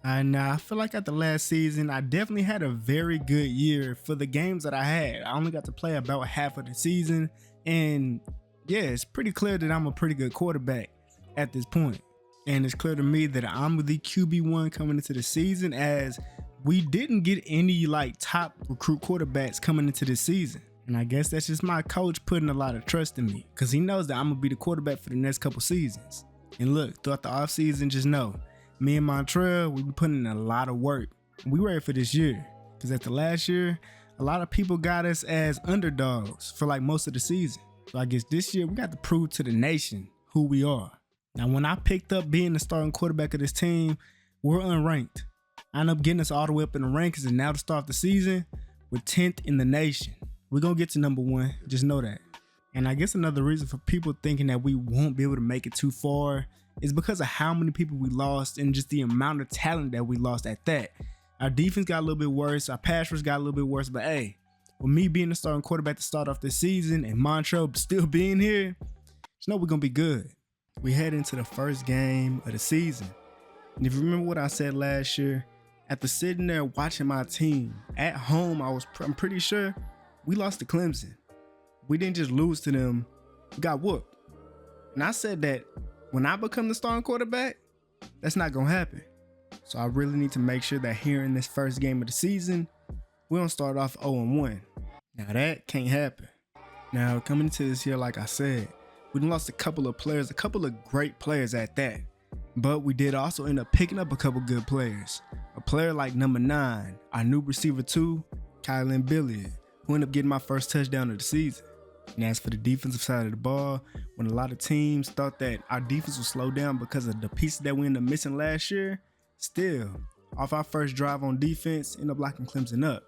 And I feel like at the last season, I definitely had a very good year for the games that I had. I only got to play about half of the season. And yeah, it's pretty clear that I'm a pretty good quarterback at this point. And it's clear to me that I'm the QB1 coming into the season, as we didn't get any like top recruit quarterbacks coming into this season. And I guess that's just my coach putting a lot of trust in me, because he knows that I'm going to be the quarterback for the next couple seasons. And look, throughout the offseason, just know, me and Montreal, we've been putting in a lot of work. We ready for this year, because at the last year, a lot of people got us as underdogs for like most of the season. So I guess this year, we got to prove to the nation who we are. Now, when I picked up being the starting quarterback of this team, we're unranked. I ended up getting us all the way up in the rankings, and now to start the season, we're 10th in the nation. We're going to get to number one. Just know that. And I guess another reason for people thinking that we won't be able to make it too far is because of how many people we lost and just the amount of talent that we lost at that. Our defense got a little bit worse. Our pass rush got a little bit worse. But hey, with me being the starting quarterback to start off this season and Montreal still being here, just know we're going to be good. We head into the first game of the season. And if you remember what I said last year, after sitting there watching my team at home, I'm pretty sure we lost to Clemson. We didn't just lose to them, we got whooped. And I said that when I become the starting quarterback, that's not going to happen. So I really need to make sure that here in this first game of the season, we don't start off 0-1. Now that can't happen. Now coming into this year, like I said, we lost a couple of players, a couple of great players at that. But we did also end up picking up a couple good players. A player like number 9, our new receiver 2, Kylan Billiard, who ended up getting my first touchdown of the season. And as for the defensive side of the ball, when a lot of teams thought that our defense would slow down because of the pieces that we ended up missing last year, still, off our first drive on defense, ended up locking Clemson up.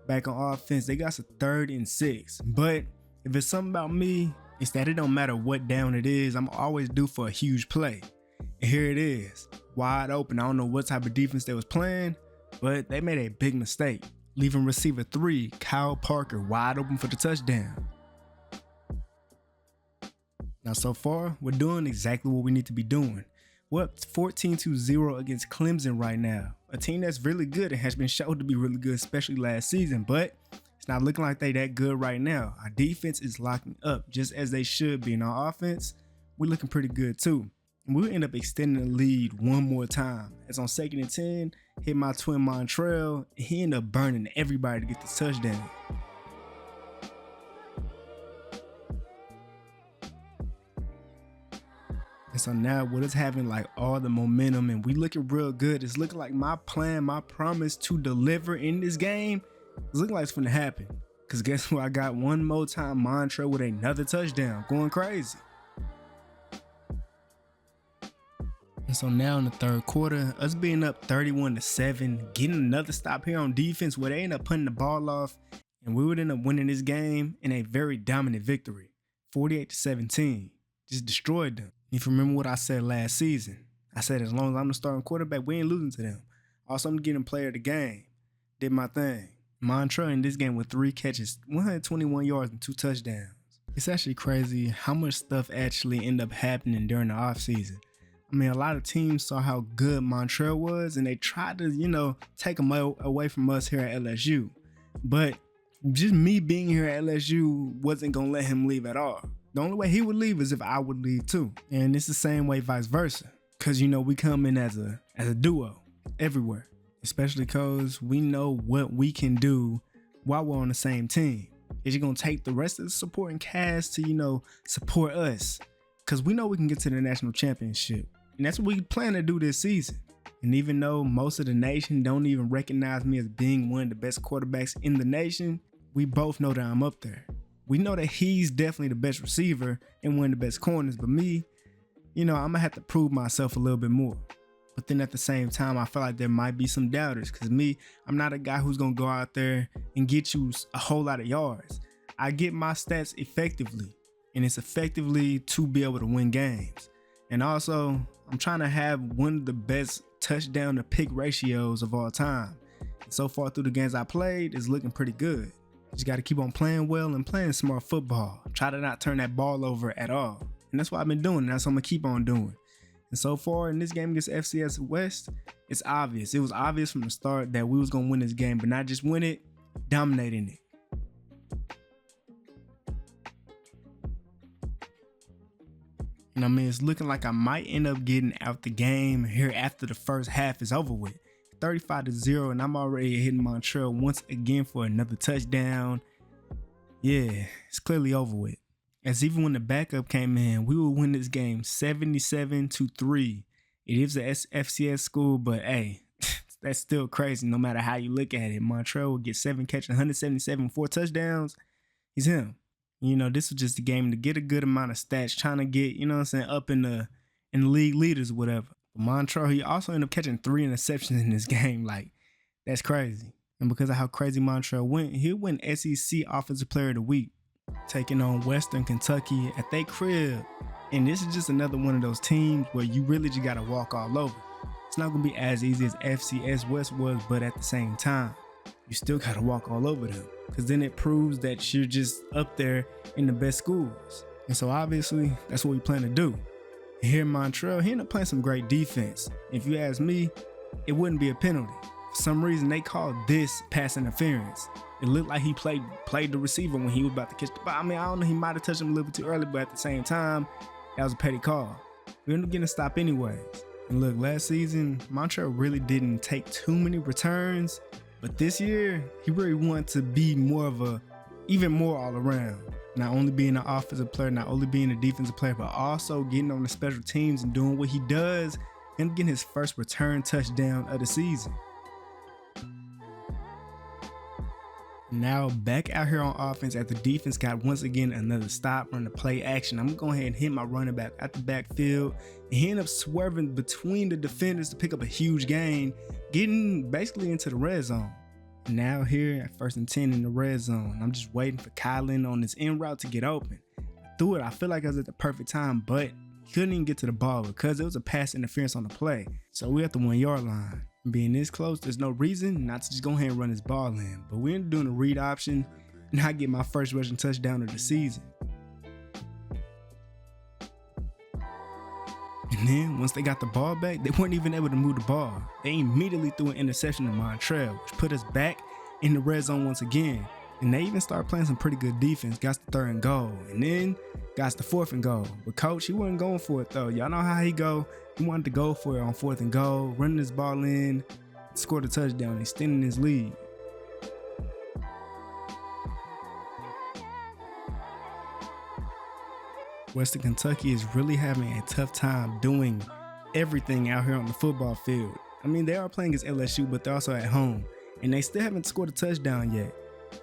Back on offense, they got us a 3rd and 6. But if it's something about me, it's that it don't matter what down it is, I'm always due for a huge play. And here it is, wide open. I don't know what type of defense they was playing, but they made a big mistake, leaving receiver 3, Kyle Parker, wide open for the touchdown. Now, so far, we're doing exactly what we need to be doing. We're up 14-0 against Clemson right now, a team that's really good and has been shown to be really good, especially last season, but it's not looking like they that good right now. Our defense is locking up just as they should be. In our offense, we're looking pretty good too. And we'll end up extending the lead one more time. As on 2nd and 10, hit my twin Montreal, and he ended up burning everybody to get the touchdown. And so now with us having like all the momentum and we looking real good, it's looking like my plan, my promise to deliver in this game, it's looking like it's gonna happen. Cause guess who I got one more time, Montreal with another touchdown, going crazy. And so now in the third quarter, us being up 31-7, getting another stop here on defense where they end up putting the ball off, and we would end up winning this game in a very dominant victory, 48-17. Just destroyed them. If you remember what I said last season, I said as long as I'm the starting quarterback, we ain't losing to them. Also, I'm getting player of the game. Did my thing. Montreal in this game with 3 catches, 121 yards and 2 touchdowns. It's actually crazy how much stuff actually ended up happening during the offseason. I mean, a lot of teams saw how good Montreal was and they tried to, take them away from us here at LSU. But just me being here at LSU wasn't going to let him leave at all. The only way he would leave is if I would leave too. And it's the same way vice versa. Because, we come in as a duo everywhere. Especially because we know what we can do while we're on the same team. It's going to take the rest of the supporting cast to, support us. Because we know we can get to the national championship. And that's what we plan to do this season. And even though most of the nation don't even recognize me as being one of the best quarterbacks in the nation, we both know that I'm up there. We know that he's definitely the best receiver and one of the best corners, but me, I'm going to have to prove myself a little bit more. But then at the same time, I feel like there might be some doubters because I'm not a guy who's going to go out there and get you a whole lot of yards. I get my stats effectively, and it's effectively to be able to win games. And also, I'm trying to have one of the best touchdown to pick ratios of all time. And so far through the games I played, it's looking pretty good. Just got to keep on playing well and playing smart football. Try to not turn that ball over at all. And that's what I've been doing. And that's what I'm going to keep on doing. And so far in this game against FCS West, it's obvious. It was obvious from the start that we was going to win this game, but not just win it, dominating it. And I mean, it's looking like I might end up getting out the game here after the first half is over with. 35-0, and I'm already hitting Montreal once again for another touchdown. Yeah, it's clearly over with. As even when the backup came in, we would win this game 77-3. It is a FCS school, but hey, that's still crazy no matter how you look at it. Montreal would get 7 catches, 177, 4 touchdowns. He's him. You know, this was just a game to get a good amount of stats, trying to get, you know what I'm saying, up in the league leaders or whatever. But Montreal, he also ended up catching 3 interceptions in this game. Like, that's crazy. And because of how crazy Montreal went, he'll win SEC Offensive Player of the Week, taking on Western Kentucky at their crib. And this is just another one of those teams where you really just got to walk all over. It's not going to be as easy as FCS West was, but at the same time, you still got to walk all over them, because then it proves that you're just up there in the best schools. And so obviously, that's what we plan to do. Here in Montreal, he ended up playing some great defense. If you ask me, it wouldn't be a penalty. For some reason, they called this pass interference. It looked like he played the receiver when he was about to catch the ball. I mean, I don't know, he might have touched him a little bit too early, but at the same time, that was a petty call. We ended up getting a stop anyways. And look, last season, Montreal really didn't take too many returns, but this year, he really wanted to be more of a, even more all around. Not only being an offensive player, not only being a defensive player, but also getting on the special teams and doing what he does and getting his first return touchdown of the season. Now back out here on offense after defense got once again another stop on the play action. I'm going to go ahead and hit my running back at the backfield. And he ended up swerving between the defenders to pick up a huge gain, getting basically into the red zone. Now here at 1st and 10 in the red zone, I'm just waiting for Kylan on this end route to get open. I threw it, I feel like I was at the perfect time, but he couldn't even get to the ball because it was a pass interference on the play. So we at the 1-yard line. Being this close, there's no reason not to just go ahead and run this ball in. But we ended up doing a read option, and I get my first rushing touchdown of the season. And then once they got the ball back, they weren't even able to move the ball. They immediately threw an interception to Montreal, which put us back in the red zone once again. And they even started playing some pretty good defense. Got the 3rd and goal, and then got the 4th and goal. But coach, he wasn't going for it though. Y'all know how he go. He wanted to go for it on 4th and goal, running this ball in, scored a touchdown, extending his lead. Western Kentucky is really having a tough time doing everything out here on the football field. I mean, they are playing against LSU, but they're also at home, and they still haven't scored a touchdown yet.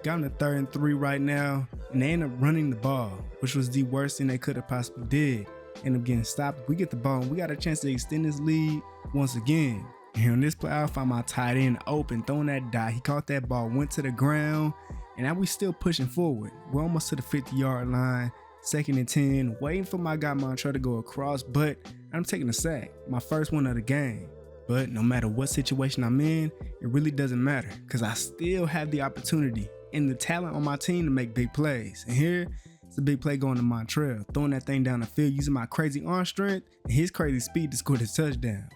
Got them to 3rd and 3 right now, and they end up running the ball, which was the worst thing they could have possibly did. End up getting stopped. We get the ball, and we got a chance to extend this lead once again. And on this play, I found my tight end open, throwing that dot. He caught that ball, went to the ground, and now we still pushing forward. We're almost to the 50-yard line, 2nd and 10, waiting for my guy Montreal to go across, but I'm taking a sack, my first one of the game. But no matter what situation I'm in, it really doesn't matter, because I still have the opportunity and the talent on my team to make big plays. And here, it's a big play going to Montreal, throwing that thing down the field, using my crazy arm strength and his crazy speed to score his touchdown.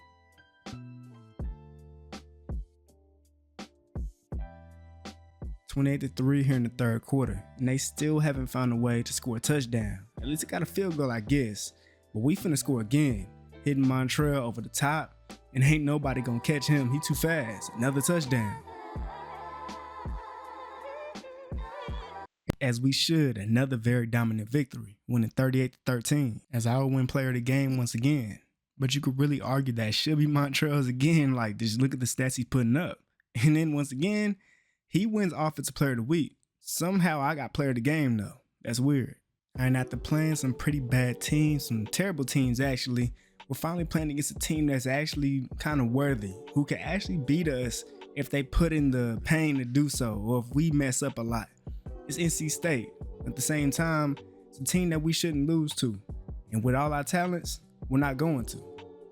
(28-3) here in the 3rd quarter, and they still haven't found a way to score a touchdown. At least it got a field goal, I guess. But we finna score again, hitting Montreal over the top, and ain't nobody gonna catch him. He too fast. Another touchdown. As we should, another very dominant victory, winning 38-13, as I would win player of the game once again. But you could really argue that it should be Montreal's again. Like, just look at the stats he's putting up. And then once again, he wins Offensive Player of the Week. Somehow I got player of the game though. That's weird. And after playing some pretty bad teams, some terrible teams actually, we're finally playing against a team that's actually kind of worthy, who can actually beat us if they put in the pain to do so, or if we mess up a lot. It's NC State. At the same time, it's a team that we shouldn't lose to. And with all our talents, we're not going to.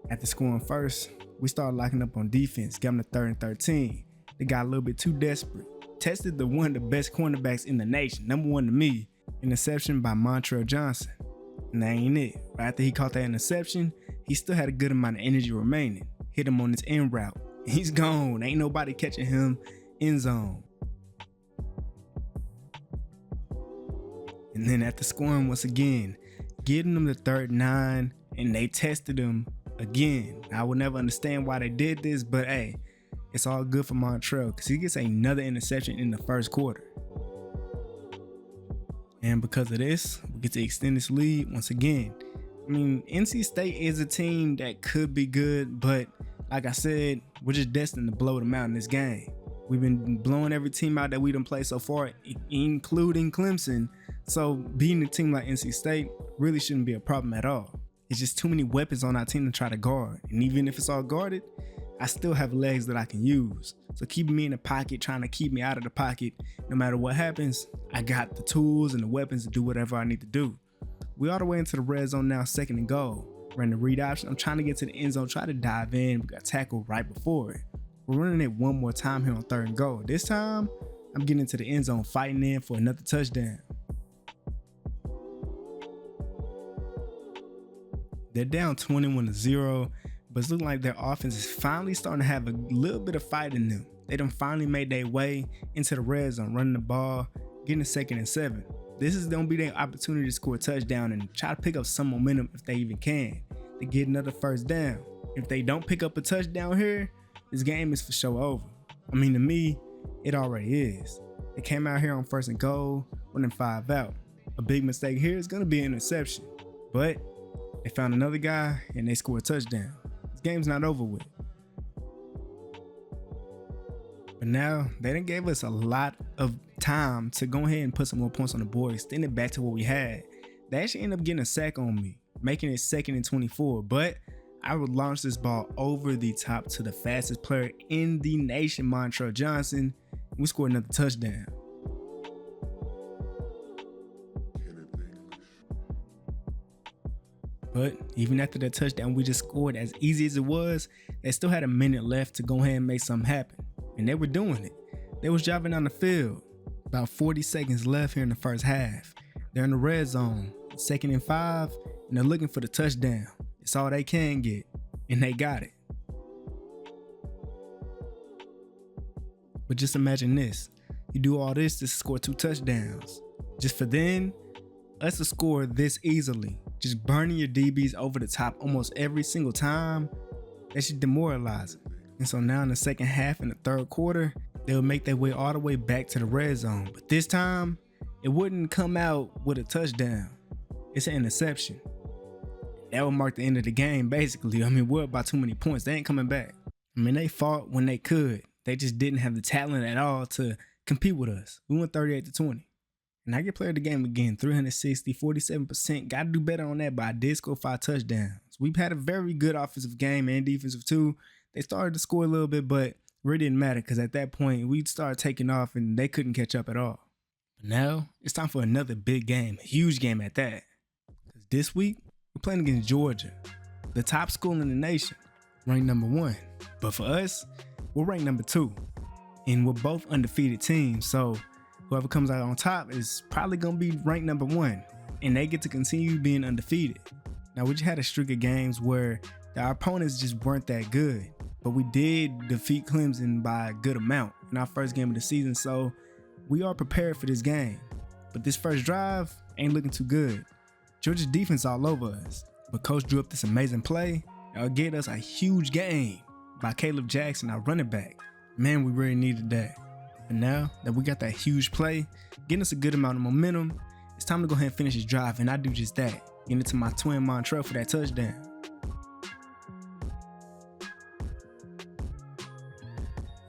After scoring first, we started locking up on defense, got them to 3rd and 13. They got a little bit too desperate. Tested the one of the best cornerbacks in the nation, number 1 to me, interception by Montreal Johnson. And that ain't it. Right after he caught that interception, he he still had a good amount of energy remaining. Hit him on his end route. He's gone. Ain't nobody catching him. End zone. And then after scoring once again, getting them the 3rd and 9, and they tested him again. I will never understand why they did this, but hey, it's all good for Montreal because he gets another interception in the first quarter. And because of this, we get to extend this lead once again. I mean, NC State is a team that could be good, but like I said, we're just destined to blow them out in this game. We've been blowing every team out that we done played so far, including Clemson. So beating a team like NC State really shouldn't be a problem at all. It's just too many weapons on our team to try to guard. And even if it's all guarded, I still have legs that I can use. So keeping me in the pocket, trying to keep me out of the pocket, no matter what happens, I got the tools and the weapons to do whatever I need to do. We all the way into the red zone now, 2nd and goal. We're in the read option. I'm trying to get to the end zone, try to dive in. We got tackled right before it. We're running it one more time here on 3rd and goal. This time, I'm getting into the end zone, fighting in for another touchdown. They're down 21-0, but it's looking like their offense is finally starting to have a little bit of fight in them. They done finally made their way into the red zone, running the ball, getting a 2nd and 7. This is going to be their opportunity to score a touchdown and try to pick up some momentum if they even can, to get another 1st down. If they don't pick up a touchdown here, this game is for sure over. I mean, to me, it already is. They came out here on 1st and goal, running 5 out. A big mistake here is going to be an interception, but they found another guy and they scored a touchdown. This game's not over with. But now they done gave us a lot of time to go ahead and put some more points on the board, extend it back to what we had. They actually ended up getting a sack on me, making it 2nd and 24. But I would launch this ball over the top to the fastest player in the nation, Montrell Johnson. We scored another touchdown. But even after that touchdown we just scored, as easy as it was, they still had a minute left to go ahead and make something happen. And they were doing it. They was driving down the field. About 40 seconds left here in the first half. They're in the red zone, 2nd and 5, and they're looking for the touchdown. It's all they can get, and they got it. But just imagine this. You do all this to score 2 touchdowns. Just for then, us to score this easily, just burning your DBs over the top almost every single time, that should demoralize them. And so now in the second half and the 3rd quarter, they'll make their way all the way back to the red zone. But this time, it wouldn't come out with a touchdown. It's an interception. That would mark the end of the game, basically. I mean, we're up by too many points. They ain't coming back. I mean, they fought when they could. They just didn't have the talent at all to compete with us. We went 38-20. And I get player of the game again, 360, 47%. Got to do better on that, but I did score 5 touchdowns. We've had a very good offensive game and defensive too. They started to score a little bit, but it really didn't matter because at that point, we started taking off and they couldn't catch up at all. But now, it's time for another big game, a huge game at that. Because this week, we're playing against Georgia, the top school in the nation, ranked number 1. But for us, we're ranked number 2. And we're both undefeated teams, so whoever comes out on top is probably going to be ranked number 1. And they get to continue being undefeated. Now, we just had a streak of games where our opponents just weren't that good. But we did defeat Clemson by a good amount in our first game of the season, so we are prepared for this game. But this first drive ain't looking too good. Georgia's defense all over us, but Coach drew up this amazing play that'll get us a huge game by Caleb Jackson, our running back. Man, we really needed that. And now that we got that huge play, getting us a good amount of momentum, it's time to go ahead and finish this drive, and I do just that. Getting it to my twin Montrell for that touchdown.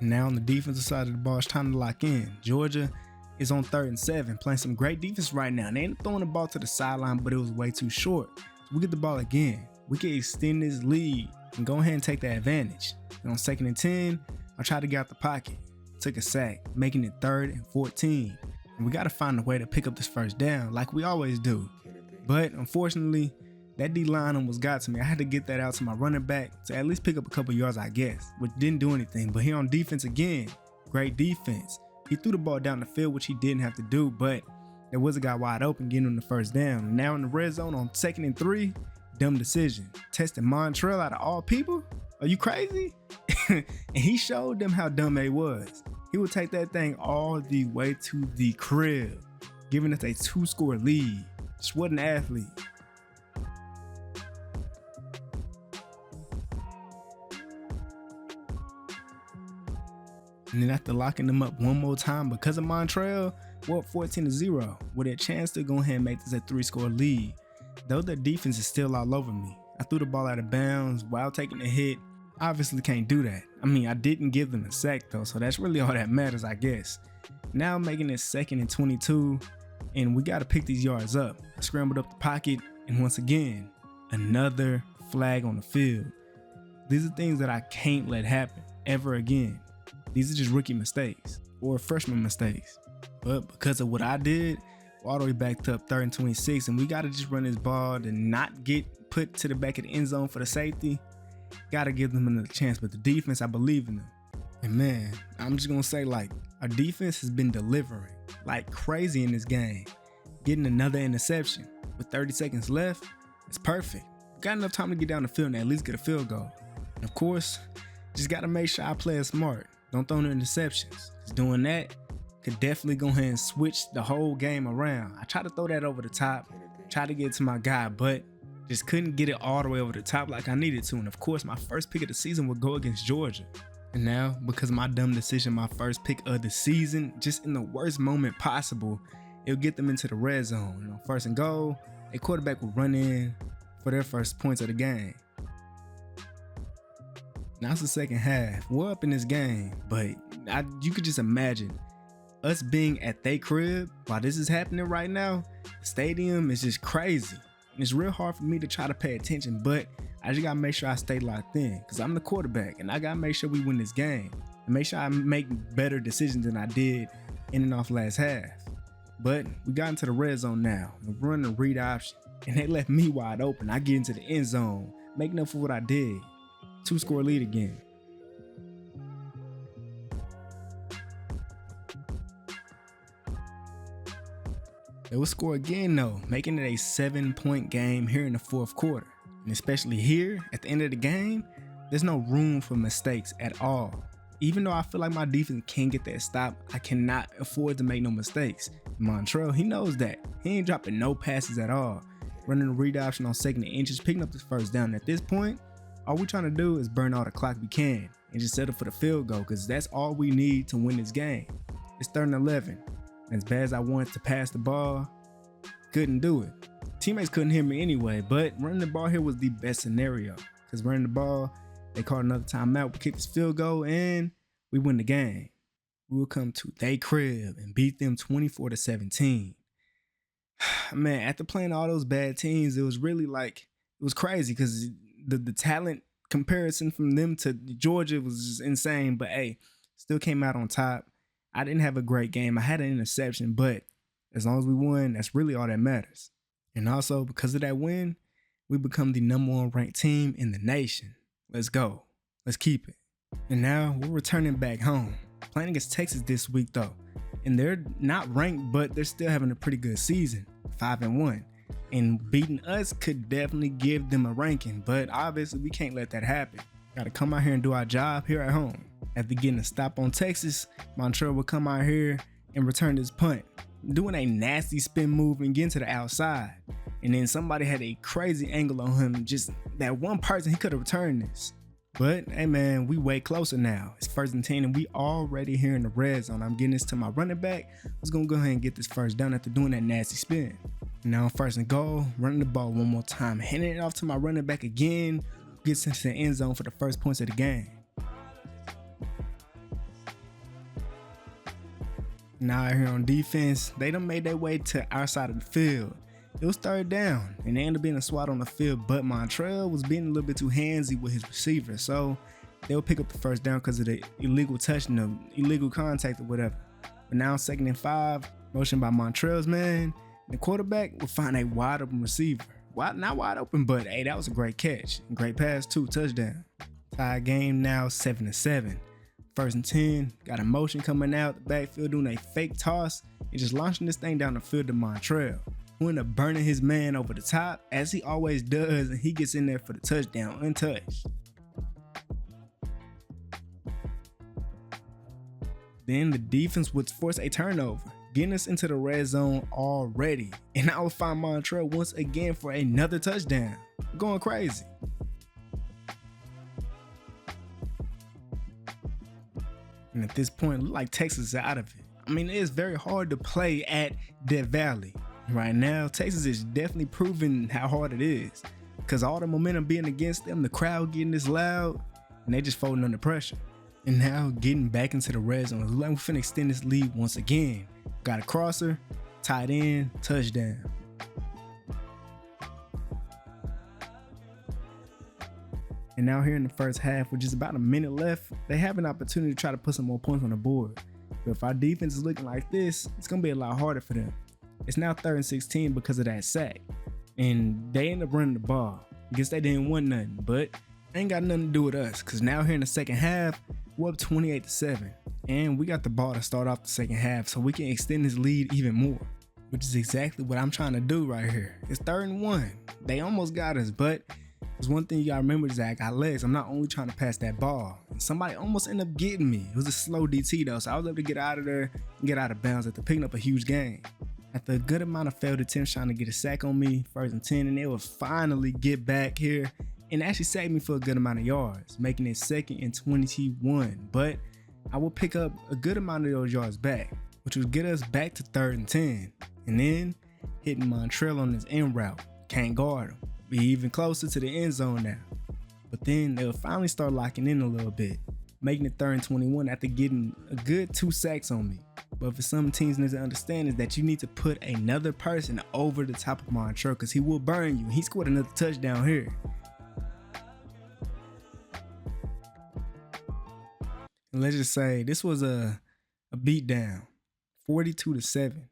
Now on the defensive side of the ball, it's time to lock in. Georgia is on 3rd and 7, playing some great defense right now. They ain't throwing the ball to the sideline, but it was way too short. So we get the ball again. We can extend this lead and go ahead and take that advantage. And on 2nd and 10, I tried to get out the pocket. Took a sack, making it 3rd and 14. And we got to find a way to pick up this 1st down like we always do. But unfortunately, that D-line almost got to me. I had to get that out to my running back to at least pick up a couple yards, I guess, which didn't do anything. But here on defense again, great defense. He threw the ball down the field, which he didn't have to do, but there was a guy wide open getting him the 1st down. And now in the red zone on 2nd and 3, dumb decision. Testing Montrell out of all people? Are you crazy? And he showed them how dumb they was. He would take that thing all the way to the crib, giving us a 2-score lead. Just wasn't an athlete. And then after locking them up one more time because of Montrell, we're up 14-0 with a chance to go ahead and make this a 3-score lead. Though their defense is still all over me. I threw the ball out of bounds while taking a hit. Obviously can't do that. I mean, I didn't give them a sack though, so that's really all that matters, I guess. Now I'm making it 2nd and 22, and we gotta pick these yards up. I scrambled up the pocket, and once again, another flag on the field. These are things that I can't let happen ever again. These are just rookie mistakes or freshman mistakes. But because of what I did, we're all the way back up 3rd and 26, and we gotta just run this ball to not get put to the back of the end zone for the safety. Gotta give them another chance, but the defense, I believe in them. And man, I'm just gonna say, like, our defense has been delivering like crazy in this game. Getting another interception with 30 seconds left, it's perfect. Got enough time to get down the field and at least get a field goal. And of course, just gotta make sure I play it smart. Don't throw no interceptions. Just doing that could definitely go ahead and switch the whole game around. I tried to throw that over the top, tried to get it to my guy, but just couldn't get it all the way over the top like I needed to. And of course, my first pick of the season would go against Georgia. And now, because of my dumb decision, my first pick of the season, just in the worst moment possible, it'll get them into the red zone. You know, 1st and goal, a quarterback will run in for their first points of the game. Now it's the second half. We're up in this game, but you could just imagine us being at their crib while this is happening right now. The stadium is just crazy. And it's real hard for me to try to pay attention, but I just gotta make sure I stay locked in because I'm the quarterback and I gotta make sure we win this game and make sure I make better decisions than I did in and off last half. But we got into the red zone now. We're running the read option and they left me wide open. I get into the end zone, making up for what I did. 2-score lead again. They will score again though, making it a 7-point game here in the 4th quarter. And especially here at the end of the game, there's no room for mistakes at all. Even though I feel like my defense can get that stop, I cannot afford to make no mistakes. Montrell, he knows that. He ain't dropping no passes at all. Running the read option on 2nd and inches, picking up this first down. At this point, all we're trying to do is burn all the clock we can and just settle for the field goal because that's all we need to win this game. It's 3rd and 11. As bad as I wanted to pass the ball, couldn't do it. Teammates couldn't hear me anyway, but running the ball here was the best scenario because running the ball, they called another timeout. We kicked this field goal and we win the game. We will come to their crib and beat them 24-17. Man, after playing all those bad teams, it was really like, it was crazy because the talent comparison from them to Georgia was just insane. But hey, still came out on top. I didn't have a great game. I had an interception, but as long as we won, that's really all that matters. And also, because of that win, we become the #1 ranked team in the nation. Let's go. Let's keep it. And now we're returning back home, playing against Texas this week though. And they're not ranked, but they're still having a pretty good season, 5-1. And beating us could definitely give them a ranking, but obviously we can't let that happen. Gotta come out here and do our job here at home. After getting a stop on Texas, Montrell will come out here and return this punt, doing a nasty spin move and getting to the outside. And then somebody had a crazy angle on him. Just that one person, he could have returned this. But hey man, we way closer now. It's 1st and 10 and we already here in the red zone. I'm getting this to my running back. I was gonna go ahead and get this first down after doing that nasty spin. Now 1st and goal, running the ball one more time, handing it off to my running back again, gets into the end zone for the first points of the game. Now out here on defense, they done made their way to our side of the field. It was 3rd down, and they ended up being a swat on the field, but Montrell was being a little bit too handsy with his receiver, so they'll pick up the first down because of the illegal touch and the illegal contact or whatever. But now 2nd and 5, motion by Montrell's man, the quarterback will find a wide open receiver. Not wide open, but hey, that was a great catch. Great pass too, touchdown. Tie game now 7-7. 1st and 10, got a motion coming out the backfield doing a fake toss and just launching this thing down the field to Montrell, who ended up burning his man over the top, as he always does, and he gets in there for the touchdown untouched. Then the defense would force a turnover, getting us into the red zone already, and I would find Montrell once again for another touchdown. Going crazy. And at this point, it looked like Texas is out of it. I mean, it is very hard to play at Death Valley. Right now, Texas is definitely proving how hard it is, because all the momentum being against them, the crowd getting this loud, and they just folding under pressure. And now getting back into the red zone. It looks like we're finna extend this lead once again. Got a crosser, tight end, touchdown. And now here in the first half, with just about a minute left, they have an opportunity to try to put some more points on the board. But if our defense is looking like this, it's gonna be a lot harder for them. It's now 3rd and 16 because of that sack. And they end up running the ball. I guess they didn't want nothing, but ain't got nothing to do with us, because now here in the second half, we're up 28-7. And we got the ball to start off the second half so we can extend this lead even more, which is exactly what I'm trying to do right here. It's 3rd and 1. They almost got us, but there's one thing you gotta remember is that I got legs. I'm not only trying to pass that ball. And somebody almost ended up getting me. It was a slow DT though, so I was able to get out of there and get out of bounds after picking up a huge gain. After a good amount of failed attempts trying to get a sack on me, 1st and 10, and they would finally get back here and actually saved me for a good amount of yards, making it 2nd and 21. But I will pick up a good amount of those yards back, which would get us back to 3rd and 10. And then hitting Montrell on his end route. Can't guard him. Be even closer to the end zone now. But then they'll finally start locking in a little bit, making it 3rd and 21 after getting a good 2 sacks on me. But for some teams need to understand is that you need to put another person over the top of Montrell, because he will burn you. He scored another touchdown here. And let's just say this was a beatdown, 42-7.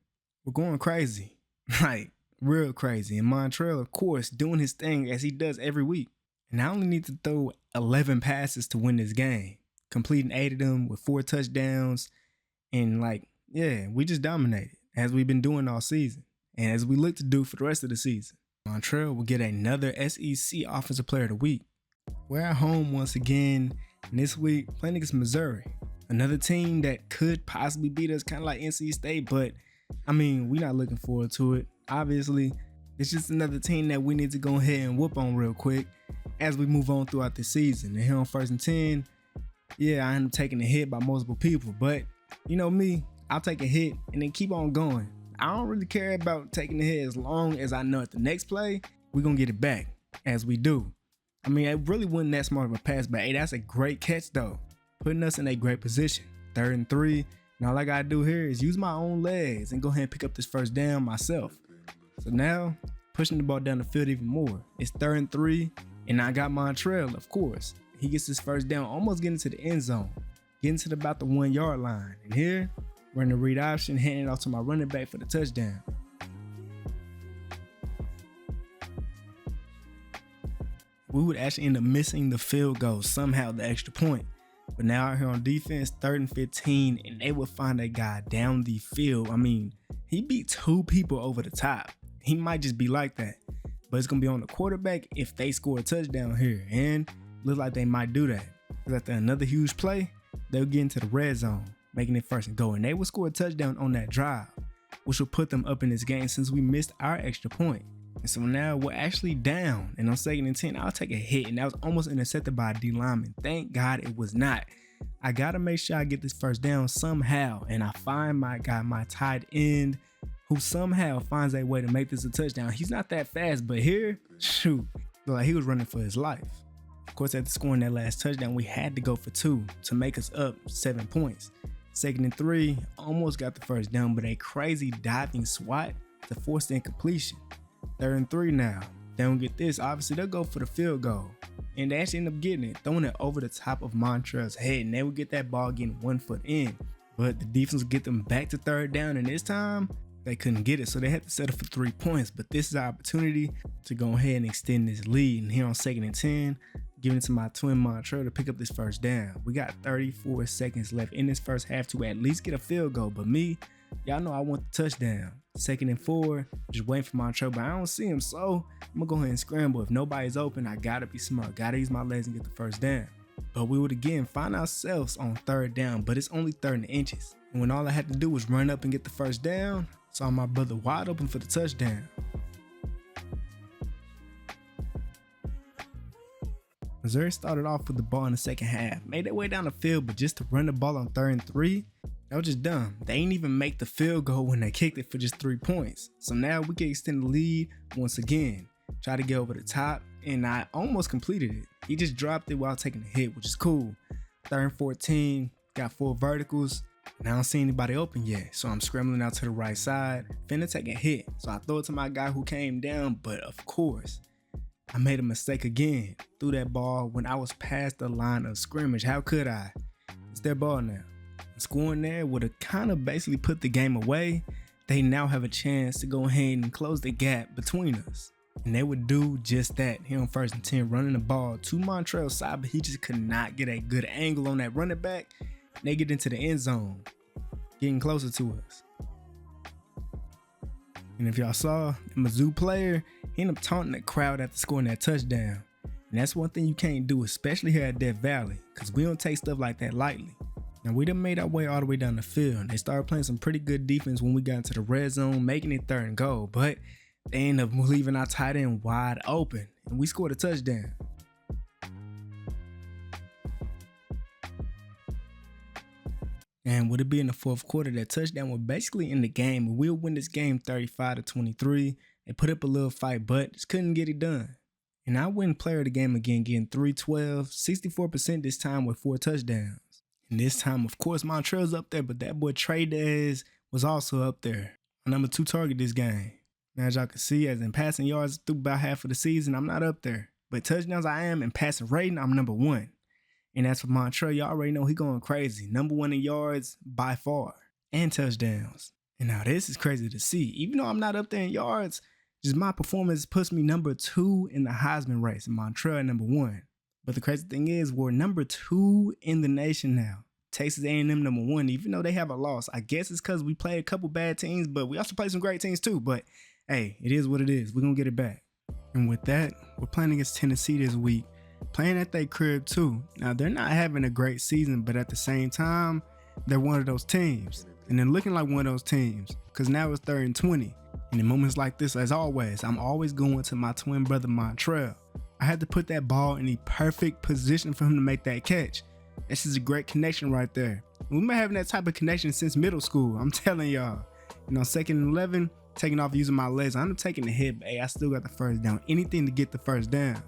We're going crazy, like real crazy. And Montrell, of course, doing his thing as he does every week. And I only need to throw 11 passes to win this game, completing 8 of them with 4 touchdowns. And we just dominated as we've been doing all season, and as we look to do for the rest of the season. Montrell will get another SEC Offensive Player of the Week. We're at home once again, and this week playing against Missouri, another team that could possibly beat us, kind of like NC State, but I mean, we're not looking forward to it. Obviously, it's just another team that we need to go ahead and whoop on real quick as we move on throughout the season. And here on 1st and 10, yeah, I end up taking a hit by multiple people, but you know me, I'll take a hit and then keep on going. I don't really care about taking the hit as long as I know at the next play, we're going to get it back, as we do. I mean, it really wasn't that smart of a pass, but hey, that's a great catch though, putting us in a great position. 3rd and 3, and all I got to do here is use my own legs and go ahead and pick up this first down myself. So now, pushing the ball down the field even more. It's 3rd and 3, and I got Montrell, of course. He gets his first down, almost getting to the end zone, getting to about the 1 yard line. And here, we're in the read option, handing it off to my running back for the touchdown. We would actually end up missing the field goal, somehow the extra point. But now out here on defense, 3rd and 15, and they would find a guy down the field. I mean, he beat 2 people over the top. He might just be like that. But it's going to be on the quarterback if they score a touchdown here. And looks like they might do that. Because after another huge play, they'll get into the red zone, making it 1st and goal. And they will score a touchdown on that drive, which will put them up in this game since we missed our extra point. And so now we're actually down. And on 2nd and 10, I'll take a hit. And that was almost intercepted by a D lineman. Thank God it was not. I got to make sure I get this first down somehow. And I find my guy, my tight end, who somehow finds a way to make this a touchdown. He's not that fast, but here, shoot, like he was running for his life. Of course, after scoring that last touchdown, we had to go for 2 to make us up 7 points. 2nd and 3, almost got the first down, but a crazy diving swat to force the incompletion. 3rd and 3 now. They don't get this, obviously they'll go for the field goal. And they actually end up getting it, throwing it over the top of Montrell's head, and they would get that ball getting 1 foot in. But the defense would get them back to 3rd down, and this time, they couldn't get it, so they had to settle for 3 points. But this is our opportunity to go ahead and extend this lead. And here on 2nd and 10, giving it to my twin Montrell to pick up this first down. We got 34 seconds left in this first half to at least get a field goal. But me, Y'all know I want the touchdown. 2nd and 4, just waiting for Montrell, but I don't see him, so I'm gonna go ahead and scramble. If nobody's open, I gotta be smart, gotta use my legs and get the first down. But we would again find ourselves on 3rd down, but it's only 3rd and inches. And when all I had to do was run up and get the first down, saw my brother wide open for the touchdown. Missouri started off with the ball in the second half, made their way down the field, but just to run the ball on 3rd and 3, that was just dumb. They ain't even make the field goal when they kicked it for just 3 points. So now we can extend the lead once again. Try to get over the top, and I almost completed it. He just dropped it while taking a hit, which is cool. 3rd and 14, got 4 verticals, and I don't see anybody open yet. So I'm scrambling out to the right side, finna take a hit. So I throw it to my guy who came down, but of course, I made a mistake again. Threw that ball when I was past the line of scrimmage. How could I? It's their ball now. Scoring there would have kind of basically put the game away. They now have a chance to go ahead and close the gap between us. And they would do just that. He on 1st and 10 running the ball to Montrell's side, but he just could not get a good angle on that running back. They get into the end zone, getting closer to us. And if y'all saw, the Mizzou player, he ended up taunting the crowd after scoring that touchdown. And that's one thing you can't do, especially here at Death Valley, because we don't take stuff like that lightly. Now we done made our way all the way down the field. They started playing some pretty good defense when we got into the red zone, making it 3rd and goal, but they ended up leaving our tight end wide open, and we scored a touchdown. And with it being the 4th quarter, that touchdown was basically in the game. We'll win this game 35-23. They put up a little fight, but just couldn't get it done. And I win player of the game again, getting 312, 64% this time with 4 touchdowns. And this time, of course, Montrell's up there, but that boy Trey Dez was also up there. My number 2 target this game. Now, as y'all can see, as in passing yards through about half of the season, I'm not up there. But touchdowns I am, and passing rating, I'm number 1. And as for Montrell, y'all already know he going crazy. Number 1 in yards by far, and touchdowns. And now this is crazy to see. Even though I'm not up there in yards, just my performance puts me number 2 in the Heisman race, and Montrell at number 1. But the crazy thing is, we're number 2 in the nation now. Texas A&M number 1, even though they have a loss. I guess it's because we played a couple bad teams, but we also played some great teams too. But hey, it is what it is. We're going to get it back. And with that, we're playing against Tennessee this week. Playing at their crib too. Now, they're not having a great season, but at the same time, they're one of those teams. And they're looking like one of those teams, because now it's 3rd and 20. And in moments like this, as always, I'm always going to my twin brother Montrell. I had to put that ball in the perfect position for him to make that catch. This is a great connection right there. We've been having that type of connection since middle school. I'm telling y'all. 2nd and 11, taking off using my legs. I'm taking the hit, but hey, I still got the first down. Anything to get the first down.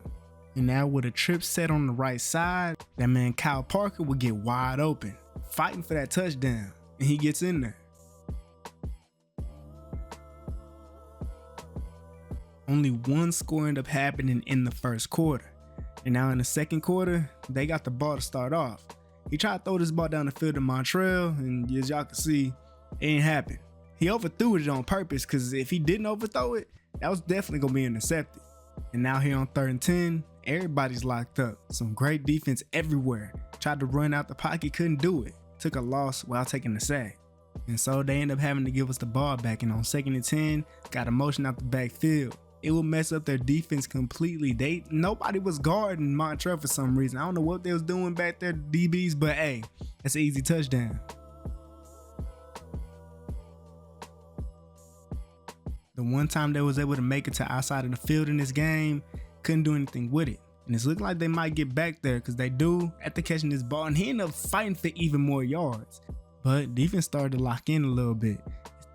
And now with a trip set on the right side, that man Kyle Parker will get wide open, fighting for that touchdown, and he gets in there. Only one score ended up happening in the 1st quarter. And now in the 2nd quarter, they got the ball to start off. He tried to throw this ball down the field to Montrell, and as y'all can see, it ain't happen. He overthrew it on purpose, because if he didn't overthrow it, that was definitely going to be intercepted. And now here on 3rd and 10, everybody's locked up. Some great defense everywhere. Tried to run out the pocket, couldn't do it. Took a loss while taking the sack. And so they end up having to give us the ball back. And on 2nd and 10, got a motion out the backfield. It will mess up their defense completely. Nobody was guarding Montrell for some reason. I don't know what they was doing back there, DBs, but hey, that's an easy touchdown. The one time they was able to make it to outside of the field in this game, couldn't do anything with it. And it's looking like they might get back there, because they do after catching this ball, and he ended up fighting for even more yards. But defense started to lock in a little bit.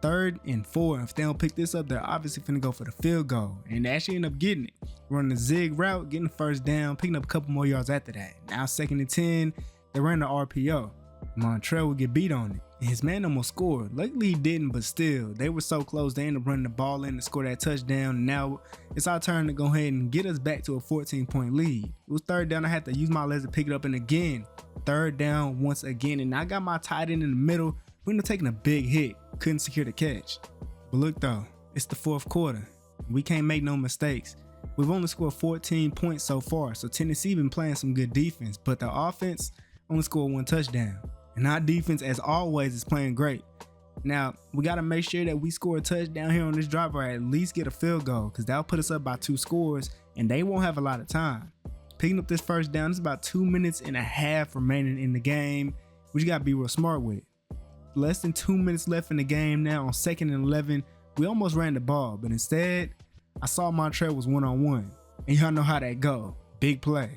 3rd and 4. If they don't pick this up, they're obviously finna go for the field goal. And they actually end up getting it. Running a zig route, getting the first down, picking up a couple more yards after that. Now 2nd and 10, they ran the RPO. Montrell would get beat on it. And his man almost scored. Luckily he didn't, but still, they were so close. They ended up running the ball in to score that touchdown. And now it's our turn to go ahead and get us back to a 14-point lead. It was 3rd down. I had to use my legs to pick it up. And again, 3rd down once again. And I got my tight end in the middle. We ended up taking a big hit. Couldn't secure the catch. But look though, it's the 4th quarter. We can't make no mistakes. We've only scored 14 points so far, so Tennessee been playing some good defense, but the offense only scored 1 touchdown. And our defense, as always, is playing great. Now, we got to make sure that we score a touchdown here on this drive or at least get a field goal because that'll put us up by 2 scores and they won't have a lot of time. Picking up this first down, it's about 2 minutes and a half remaining in the game. We just got to be real smart with it. Less than 2 minutes left in the game now on 2nd and 11. We almost ran the ball, but instead, I saw Montreal was one-on-one. And y'all know how that go. Big play.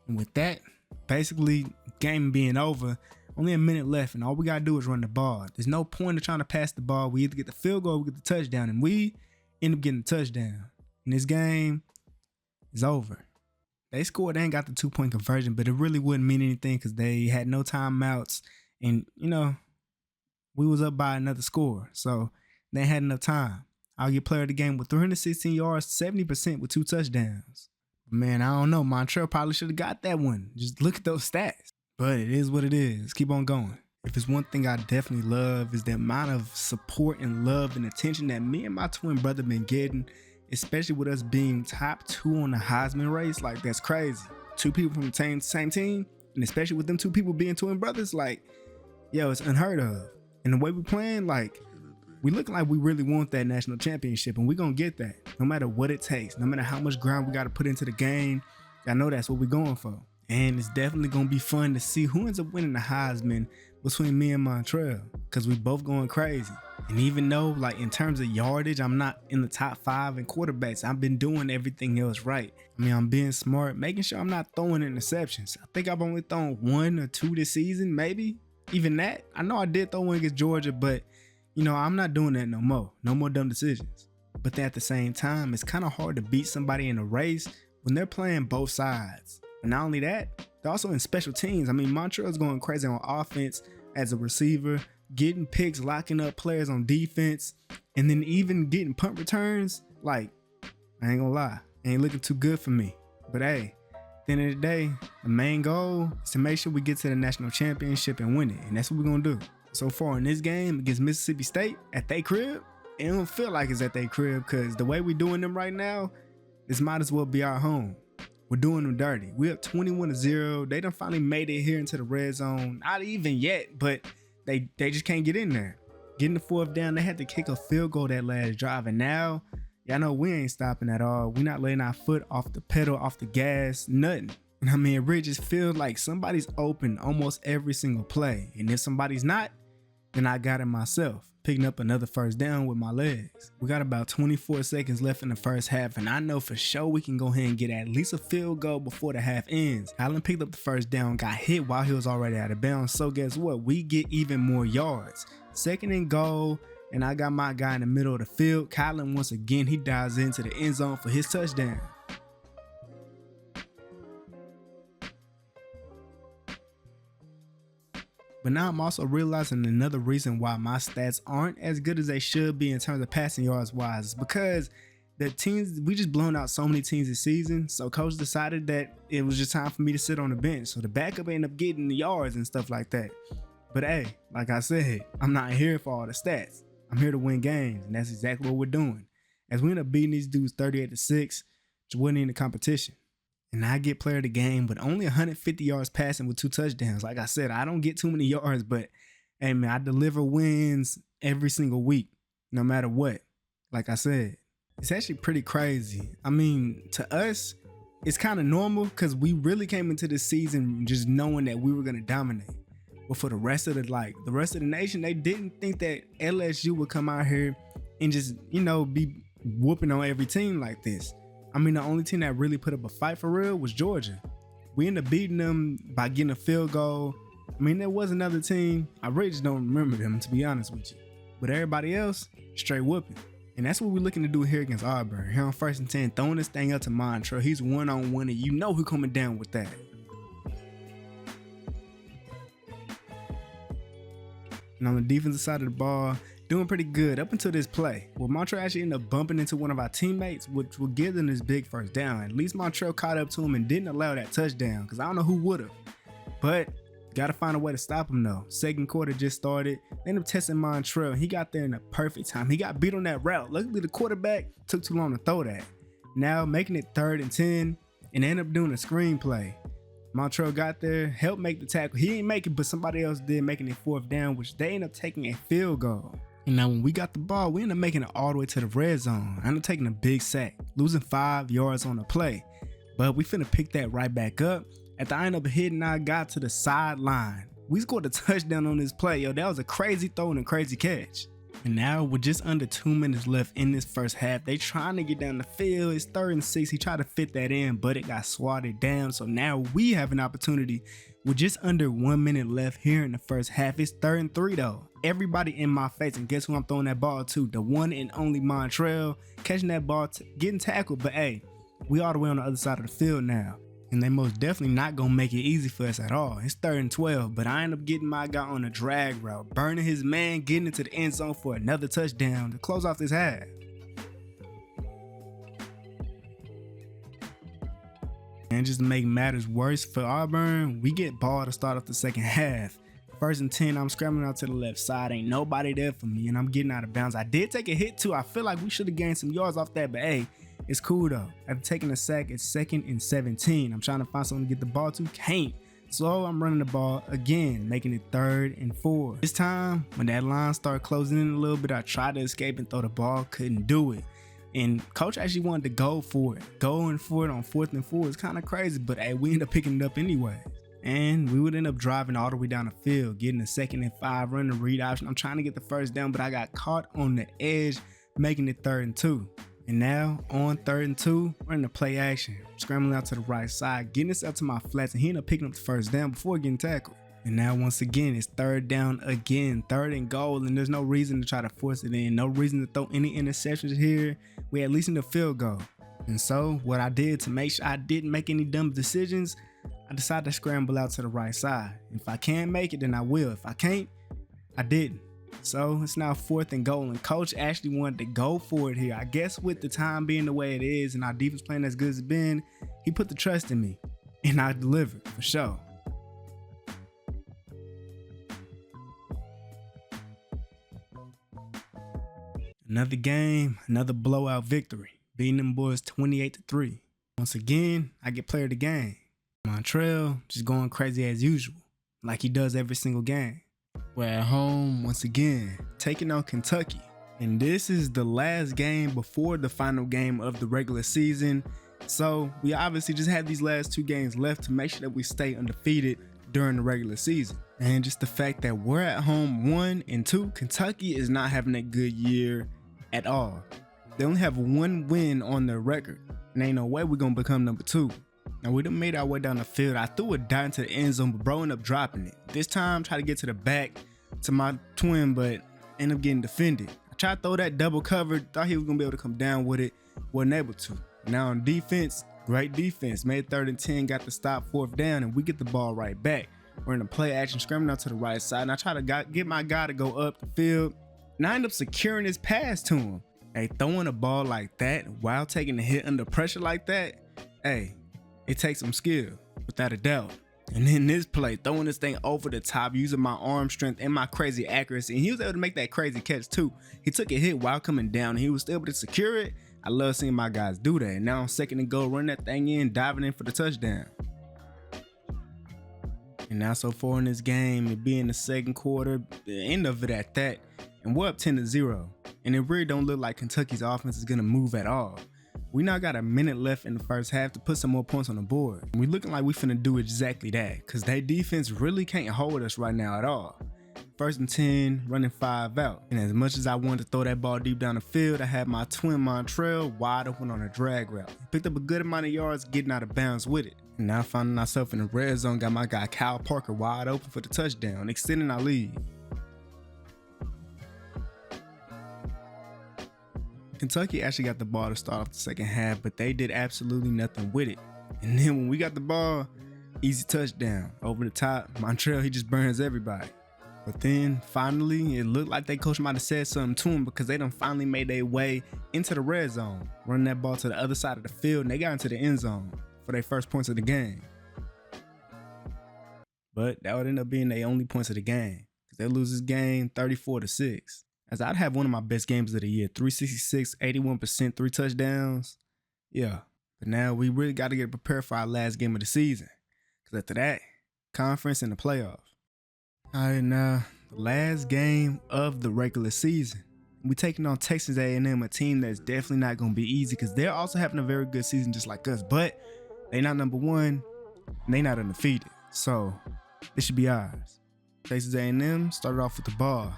And with that, basically, game being over, only a minute left, and all we gotta do is run the ball. There's no point in trying to pass the ball. We either get the field goal or we get the touchdown, and we end up getting the touchdown. And this game is over. They scored and got the 2-point conversion, but it really wouldn't mean anything because they had no timeouts, and we was up by another score, so they had enough time. I'll get player of the game with 316 yards, 70% with 2 touchdowns. Man, I don't know. Montreal probably should have got that one. Just look at those stats. But it is what it is. Keep on going. If it's one thing I definitely love is the amount of support and love and attention that me and my twin brother been getting, especially with us being top 2 on the Heisman race. Like, that's crazy. 2 people from the same team, and especially with them 2 people being twin brothers, like, yo, it's unheard of. And the way we playing, like, we looking like we really want that national championship, and we're going to get that no matter what it takes, no matter how much ground we got to put into the game. I know that's what we're going for. And it's definitely going to be fun to see who ends up winning the Heisman between me and Montreal because we both going crazy. And even though, like, in terms of yardage, I'm not in the top 5 in quarterbacks, I've been doing everything else right. I mean, I'm being smart, making sure I'm not throwing interceptions. I think I've only thrown 1 or 2 this season, maybe. Even that. I know I did throw one against Georgia, but, I'm not doing that no more. No more dumb decisions. But then at the same time, it's kind of hard to beat somebody in a race when they're playing both sides. And not only that, they're also in special teams. I mean, Montreal's going crazy on offense as a receiver, getting picks, locking up players on defense, and then even getting punt returns. Like, I ain't gonna lie, ain't looking too good for me. But hey, at the end of the day, the main goal is to make sure we get to the national championship and win it. And that's what we're gonna do. So far in this game against Mississippi State at their crib, it don't feel like it's at their crib because the way we're doing them right now, this might as well be our home. We're doing them dirty. We're up 21-0. They done finally made it here into the red zone. Not even yet, but they just can't get in there. Getting the 4th down, they had to kick a field goal that last drive. And now, y'all know we ain't stopping at all. We're not letting our foot off the pedal, off the gas, nothing. And I mean, it really just feels like somebody's open almost every single play. And if somebody's not, then I got it myself, picking up another first down with my legs. We got about 24 seconds left in the first half, and I know for sure we can go ahead and get at least a field goal before the half ends. Allen picked up the first down, got hit while he was already out of bounds, so guess what? We get even more yards. 2nd and goal, and I got my guy in the middle of the field. Kylan, once again, he dives into the end zone for his touchdown. But now I'm also realizing another reason why my stats aren't as good as they should be in terms of passing yards wise is because the teams, we just blown out so many teams this season. So coach decided that it was just time for me to sit on the bench. So the backup ended up getting the yards and stuff like that. But hey, like I said, I'm not here for all the stats. I'm here to win games, and that's exactly what we're doing. As we end up beating these dudes 38-6, just winning the competition. And I get player of the game, but only 150 yards passing with 2 touchdowns. Like I said, I don't get too many yards, but hey man, I deliver wins every single week, no matter what. Like I said, it's actually pretty crazy. I mean, to us, it's kind of normal because we really came into this season just knowing that we were going to dominate. But for the rest of the nation, they didn't think that LSU would come out here and just, be whooping on every team like this. I mean, the only team that really put up a fight for real was Georgia. We ended up beating them by getting a field goal. I mean, there was another team. I really just don't remember them, to be honest with you. But everybody else, straight whooping. And that's what we're looking to do here against Auburn. Here on 1st and 10, throwing this thing up to Montreal. He's one-on-one, and you know who's coming down with that. And on the defensive side of the ball, doing pretty good up until this play. Well, Montreal actually ended up bumping into one of our teammates, which will give them this big first down. At least Montreal caught up to him and didn't allow that touchdown, because I don't know who would have. But got to find a way to stop him, though. 2nd quarter just started. They ended up testing Montreal. He got there in the perfect time. He got beat on that route. Luckily, the quarterback took too long to throw that. Now making it 3rd and 10, and they end up doing a screen play. Montrell got there, helped make the tackle. He didn't make it, but somebody else did, making it 4th down, which they ended up taking a field goal. And now when we got the ball, we ended up making it all the way to the red zone. I ended up taking a big sack, losing 5 yards on the play. But we finna pick that right back up. After I ended up hitting our guy to the sideline. We scored a touchdown on this play. Yo, that was a crazy throw and a crazy catch. And now with just under 2 minutes left in this first half, they trying to get down the field. It's 3rd and 6. He tried to fit that in, but it got swatted down. So now we have an opportunity with just under 1 minute left here in the first half. It's 3rd and 3 though. Everybody in my face, and guess who I'm throwing that ball to? The one and only Montrell, catching that ball, getting tackled. But hey, we all the way on the other side of the field now. And they most definitely not gonna make it easy for us at all. It's 3rd and 12, but I end up getting my guy on a drag route, burning his man, getting into the end zone for another touchdown to close off this half. And just to make matters worse for Auburn, we get ball to start off the second half. 1st and 10, I'm scrambling out to the left side. Ain't nobody there for me, and I'm getting out of bounds. I did take a hit too. I feel like we should have gained some yards off that, but hey, it's cool though. After taking a sack, it's 2nd and 17. I'm trying to find someone to get the ball to. Can't. So I'm running the ball again, making it 3rd and 4. This time, when that line started closing in a little bit, I tried to escape and throw the ball. Couldn't do it. And coach actually wanted to go for it. Going for it on 4th and 4 is kind of crazy, but hey, we ended up picking it up anyway. And we would end up driving all the way down the field, getting a 2nd and 5, running the read option. I'm trying to get the 1st down, but I got caught on the edge, making it 3rd and 2. And now on 3rd and 2, we're in the play action, scrambling out to the right side, getting us up to my flats, and he ended up picking up the 1st down before getting tackled. And now once again, it's 3rd down again, 3rd and goal, and there's no reason to try to force it in, no reason to throw any interceptions here. We at least need a field goal. And so what I did to make sure I didn't make any dumb decisions, I decided to scramble out to the right side. If I can make it, then I will. If I can't, I didn't. So it's now 4th and goal, and coach actually wanted to go for it here. I guess with the time being the way it is and our defense playing as good as it's been, he put the trust in me, and I delivered for sure. Another game, another blowout victory, beating them boys 28-3. Once again, I get player of the game. Montrell just going crazy as usual, like he does every single game. We're at home once again, taking on Kentucky. And this is the last game before the final game of the regular season. So we obviously just have these last 2 games left to make sure that we stay undefeated during the regular season. And just the fact that we're at home 1 and 2, Kentucky is not having a good year at all. They only have 1 win on their record, and ain't no way we're gonna become number 2. Now we done made our way down the field. I threw a dart into the end zone, but bro ended up dropping it. This time, try to get to the back to my twin, but ended up getting defended. I tried to throw that double cover, thought he was gonna be able to come down with it, wasn't able to. Now on defense, great defense, made 3rd and 10, got the stop, 4th down, and we get the ball right back. We're in a play action, scrambling out to the right side, and I try to get my guy to go up the field, and I end up securing his pass to him. Hey, throwing a ball like that while taking a hit under pressure like that, hey, it takes some skill, without a doubt. And in this play, throwing this thing over the top, using my arm strength and my crazy accuracy, and he was able to make that crazy catch too. He took a hit while coming down, and he was still able to secure it. I love seeing my guys do that. And now on 2nd and goal, run that thing in, diving in for the touchdown. And now so far in this game, it being the 2nd quarter, the end of it at that, and we're up 10-0. And it really don't look like Kentucky's offense is gonna move at all. We now got a minute left in the first half to put some more points on the board. And we looking like we finna do exactly that, cause their defense really can't hold us right now at all. 1st and 10, running 5 out. And as much as I wanted to throw that ball deep down the field, I had my twin Montrell wide open on a drag route. He picked up a good amount of yards getting out of bounds with it. And now finding myself in the red zone, got my guy Kyle Parker wide open for the touchdown, extending our lead. Kentucky actually got the ball to start off the second half, but they did absolutely nothing with it. And then when we got the ball, easy touchdown. Over the top, Montrell, he just burns everybody. But then finally, it looked like they coach might have said something to him, because they done finally made their way into the red zone, running that ball to the other side of the field, and they got into the end zone for their first points of the game. But that would end up being their only points of the game, because they lose this game 34-6. As I'd have one of my best games of the year, 366, 81%, 3 touchdowns. Yeah, but now we really got to get prepared for our last game of the season, Because after that, conference and the playoff. All right, now, the last game of the regular season. We taking on Texas A&M, a team that's definitely not going to be easy because they're also having a very good season just like us. But they not number one, and they not undefeated. So this should be ours. Texas A&M started off with the ball.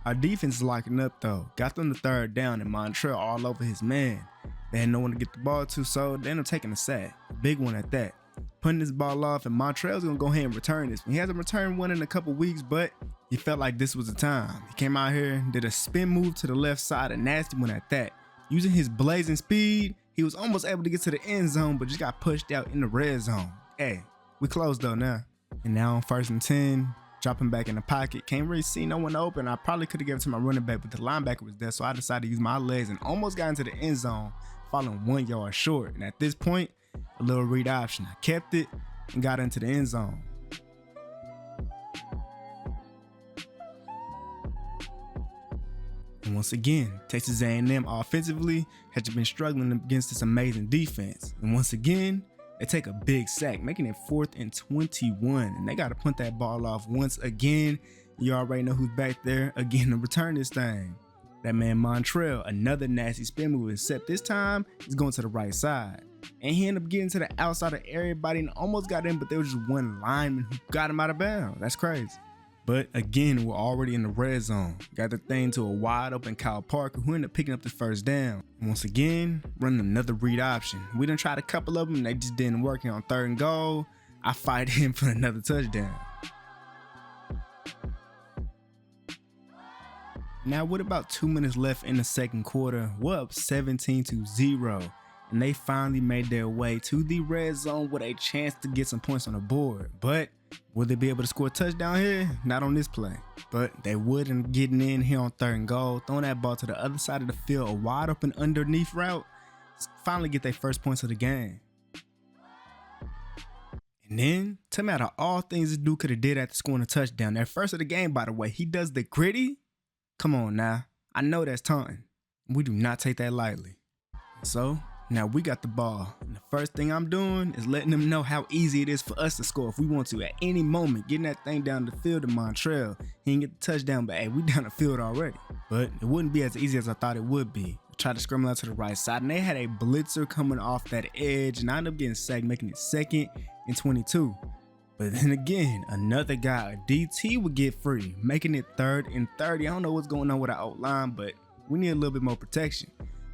Our defense is locking up though. Got them the third down and Montreal all over his man. They had no one to get the ball to, so they ended up taking a sack. A big one at that. Putting this ball off, and Montreal's gonna go ahead and return this. He hasn't returned one in a couple weeks, but he felt like this was the time. He came out here, did a spin move to the left side, a nasty one at that. Using his blazing speed, he was almost able to get to the end zone, but just got pushed out in the red zone. Hey, we closed though now. And now on 1st and 10, dropping back in the pocket. Can't really see no one open. I probably could have given it to my running back, but the linebacker was there, so I decided to use my legs and almost got into the end zone, falling 1 yard short. And at this point, a little read option. I kept it and got into the end zone. And once again, Texas A&M offensively has been struggling against this amazing defense. And once again, they take a big sack, making it 4th and 21. And they got to punt that ball off once again. You already know who's back there again to return this thing. That man Montreal, another nasty spin move, except this time he's going to the right side. And he ended up getting to the outside of everybody and almost got in, but there was just one lineman who got him out of bounds. That's crazy. But again, we're already in the red zone. Got the thing to a wide open Kyle Parker, who ended up picking up the first down. And once again, running another read option. We done tried a couple of them, they just didn't work. And on 3rd and goal, I fight him for another touchdown. Now with about 2 minutes left in the second quarter, we're up 17-0. And they finally made their way to the red zone with a chance to get some points on the board. But will they be able to score a touchdown here? Not on this play. But they wouldn't getting in here on 3rd and goal, throwing that ball to the other side of the field, a wide open underneath route. Finally get their first points of the game. And then, tell me out of all things this dude could have did after scoring a touchdown. Their first of the game, by the way, he does the gritty. Come on now. I know that's taunting. We do not take that lightly. So, now we got the ball, and the first thing I'm doing is letting them know how easy it is for us to score if we want to at any moment. Getting that thing down the field to Montreal. He didn't get the touchdown, but hey, we down the field already. But it wouldn't be as easy as I thought it would be. I tried to scramble out to the right side, and they had a blitzer coming off that edge, and I ended up getting sacked, making it 2nd and 22. But then again, another guy, a DT, would get free, making it 3rd and 30. I don't know what's going on with our O-line, but we need a little bit more protection.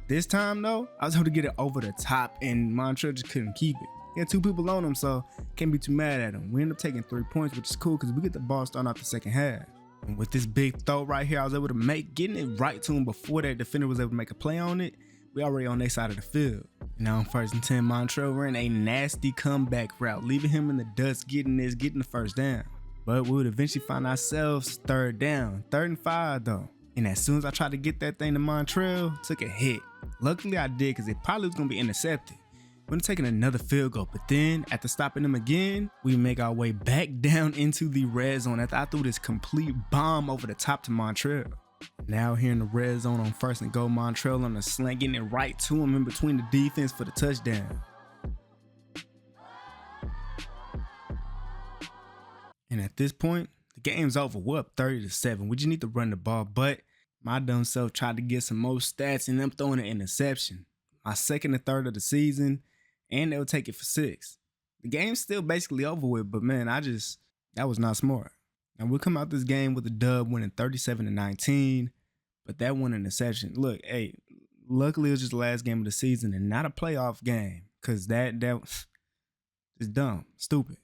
This time though, I was able to get it over the top and Montreal just couldn't keep it. He had 2 people on him, so can't be too mad at him. We ended up taking 3 points, which is cool because we get the ball starting off the second half. And with this big throw right here, I was able to getting it right to him before that defender was able to make a play on it. We already on their side of the field. Now on 1st and 10, Montreal ran a nasty comeback route, leaving him in the dust, getting the first down. But we would eventually find ourselves 3rd down, 3rd and 5 though. And as soon as I tried to get that thing to Montreal, took a hit. Luckily I did because it probably was going to be intercepted. We're taking another field goal, but then after stopping them again, we make our way back down into the red zone after I threw this complete bomb over the top to Montreal. Now here in the red zone on 1st and goal, Montreal on the slant, getting it right to him in between the defense for the touchdown. And at this point, the game's over. We're up 30-7. We just need to run the ball, but my dumb self tried to get some more stats and them throwing an interception. My 2nd and 3rd of the season, and they'll take it for 6. The game's still basically over with, but man, that was not smart. Now we'll come out this game with a dub, winning 37-19, but that one interception. Look, hey, luckily it was just the last game of the season and not a playoff game, because that is dumb, stupid.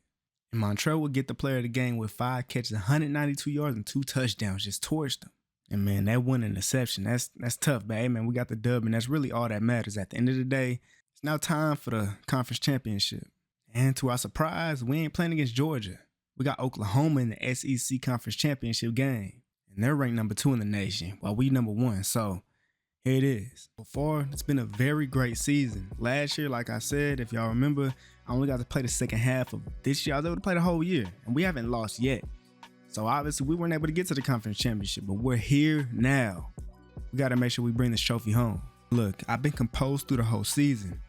And Montreal would get the player of the game with 5 catches, 192 yards, and 2 touchdowns, just torched them. And man, that one interception, that's tough, but hey man, we got the dub, and that's really all that matters. At the end of the day, it's now time for the conference championship. And to our surprise, we ain't playing against Georgia. We got Oklahoma in the SEC conference championship game, and they're ranked number 2 in the nation, while we number 1. So here it is. So far, it's been a very great season. Last year, like I said, if y'all remember, I only got to play the second half of this year. I was able to play the whole year, and we haven't lost yet. So obviously, we weren't able to get to the conference championship, but we're here now. We got to make sure we bring this trophy home. Look, I've been composed through the whole season.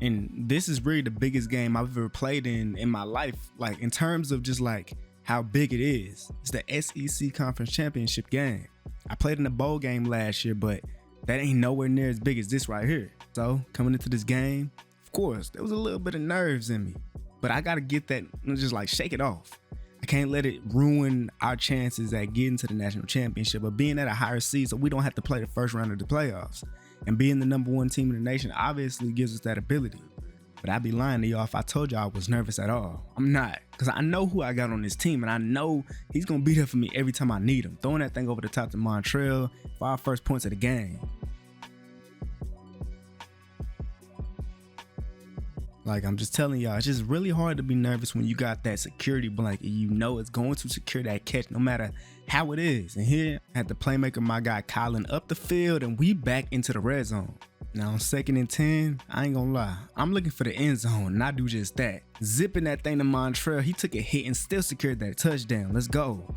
And this is really the biggest game I've ever played in my life. Like in terms of just like how big it is. It's the SEC Conference Championship game. I played in the bowl game last year, but that ain't nowhere near as big as this right here. So coming into this game, of course, there was a little bit of nerves in me, but I got to get that, just like shake it off. I can't let it ruin our chances at getting to the national championship or being at a higher seed so we don't have to play the first round of the playoffs. And being the number one team in the nation obviously gives us that ability. But I'd be lying to y'all if I told y'all I was nervous at all. I'm not, because I know who I got on this team, and I know he's going to be there for me every time I need him. Throwing that thing over the top to Montreal for our first points of the game. Like, I'm just telling y'all, it's just really hard to be nervous when you got that security blanket. You know it's going to secure that catch no matter how it is. And here, I had the playmaker, my guy Colin, up the field, and we back into the red zone. Now, on 2nd and 10, I ain't gonna lie, I'm looking for the end zone, and I do just that. Zipping that thing to Montreal, he took a hit and still secured that touchdown. Let's go.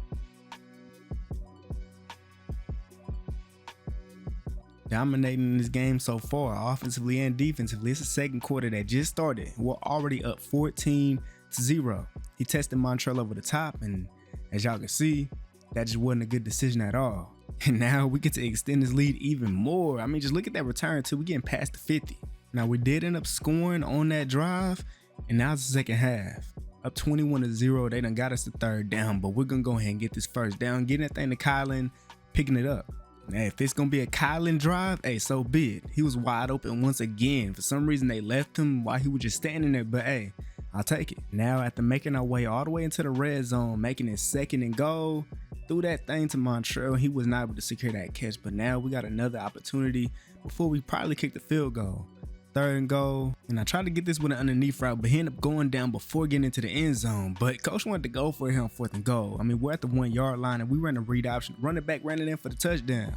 Dominating this game so far, offensively and defensively. It's the second quarter that just started. We're already up 14-0. He tested Montreal over the top, and as y'all can see, that just wasn't a good decision at all. And now we get to extend this lead even more. I mean, just look at that return too. We're getting past the 50. Now, we did end up scoring on that drive, and now it's the second half. Up 21-0. They done got us the third down, but we're going to go ahead and get this first down, getting that thing to Kylan, picking it up. Now, if it's going to be a Kylan drive, hey, so be it. He was wide open once again. For some reason, they left him while he was just standing there, but hey, I'll take it. Now, after making our way all the way into the red zone, making it 2nd and goal, threw that thing to Montreal. He was not able to secure that catch, but now we got another opportunity before we probably kick the field goal. 3rd and goal, and I tried to get this with an underneath route, but he ended up going down before getting into the end zone. But coach wanted to go for it on 4th and goal. I mean, we're at the 1 yard line, and we ran a read option. Running back ran it in for the touchdown.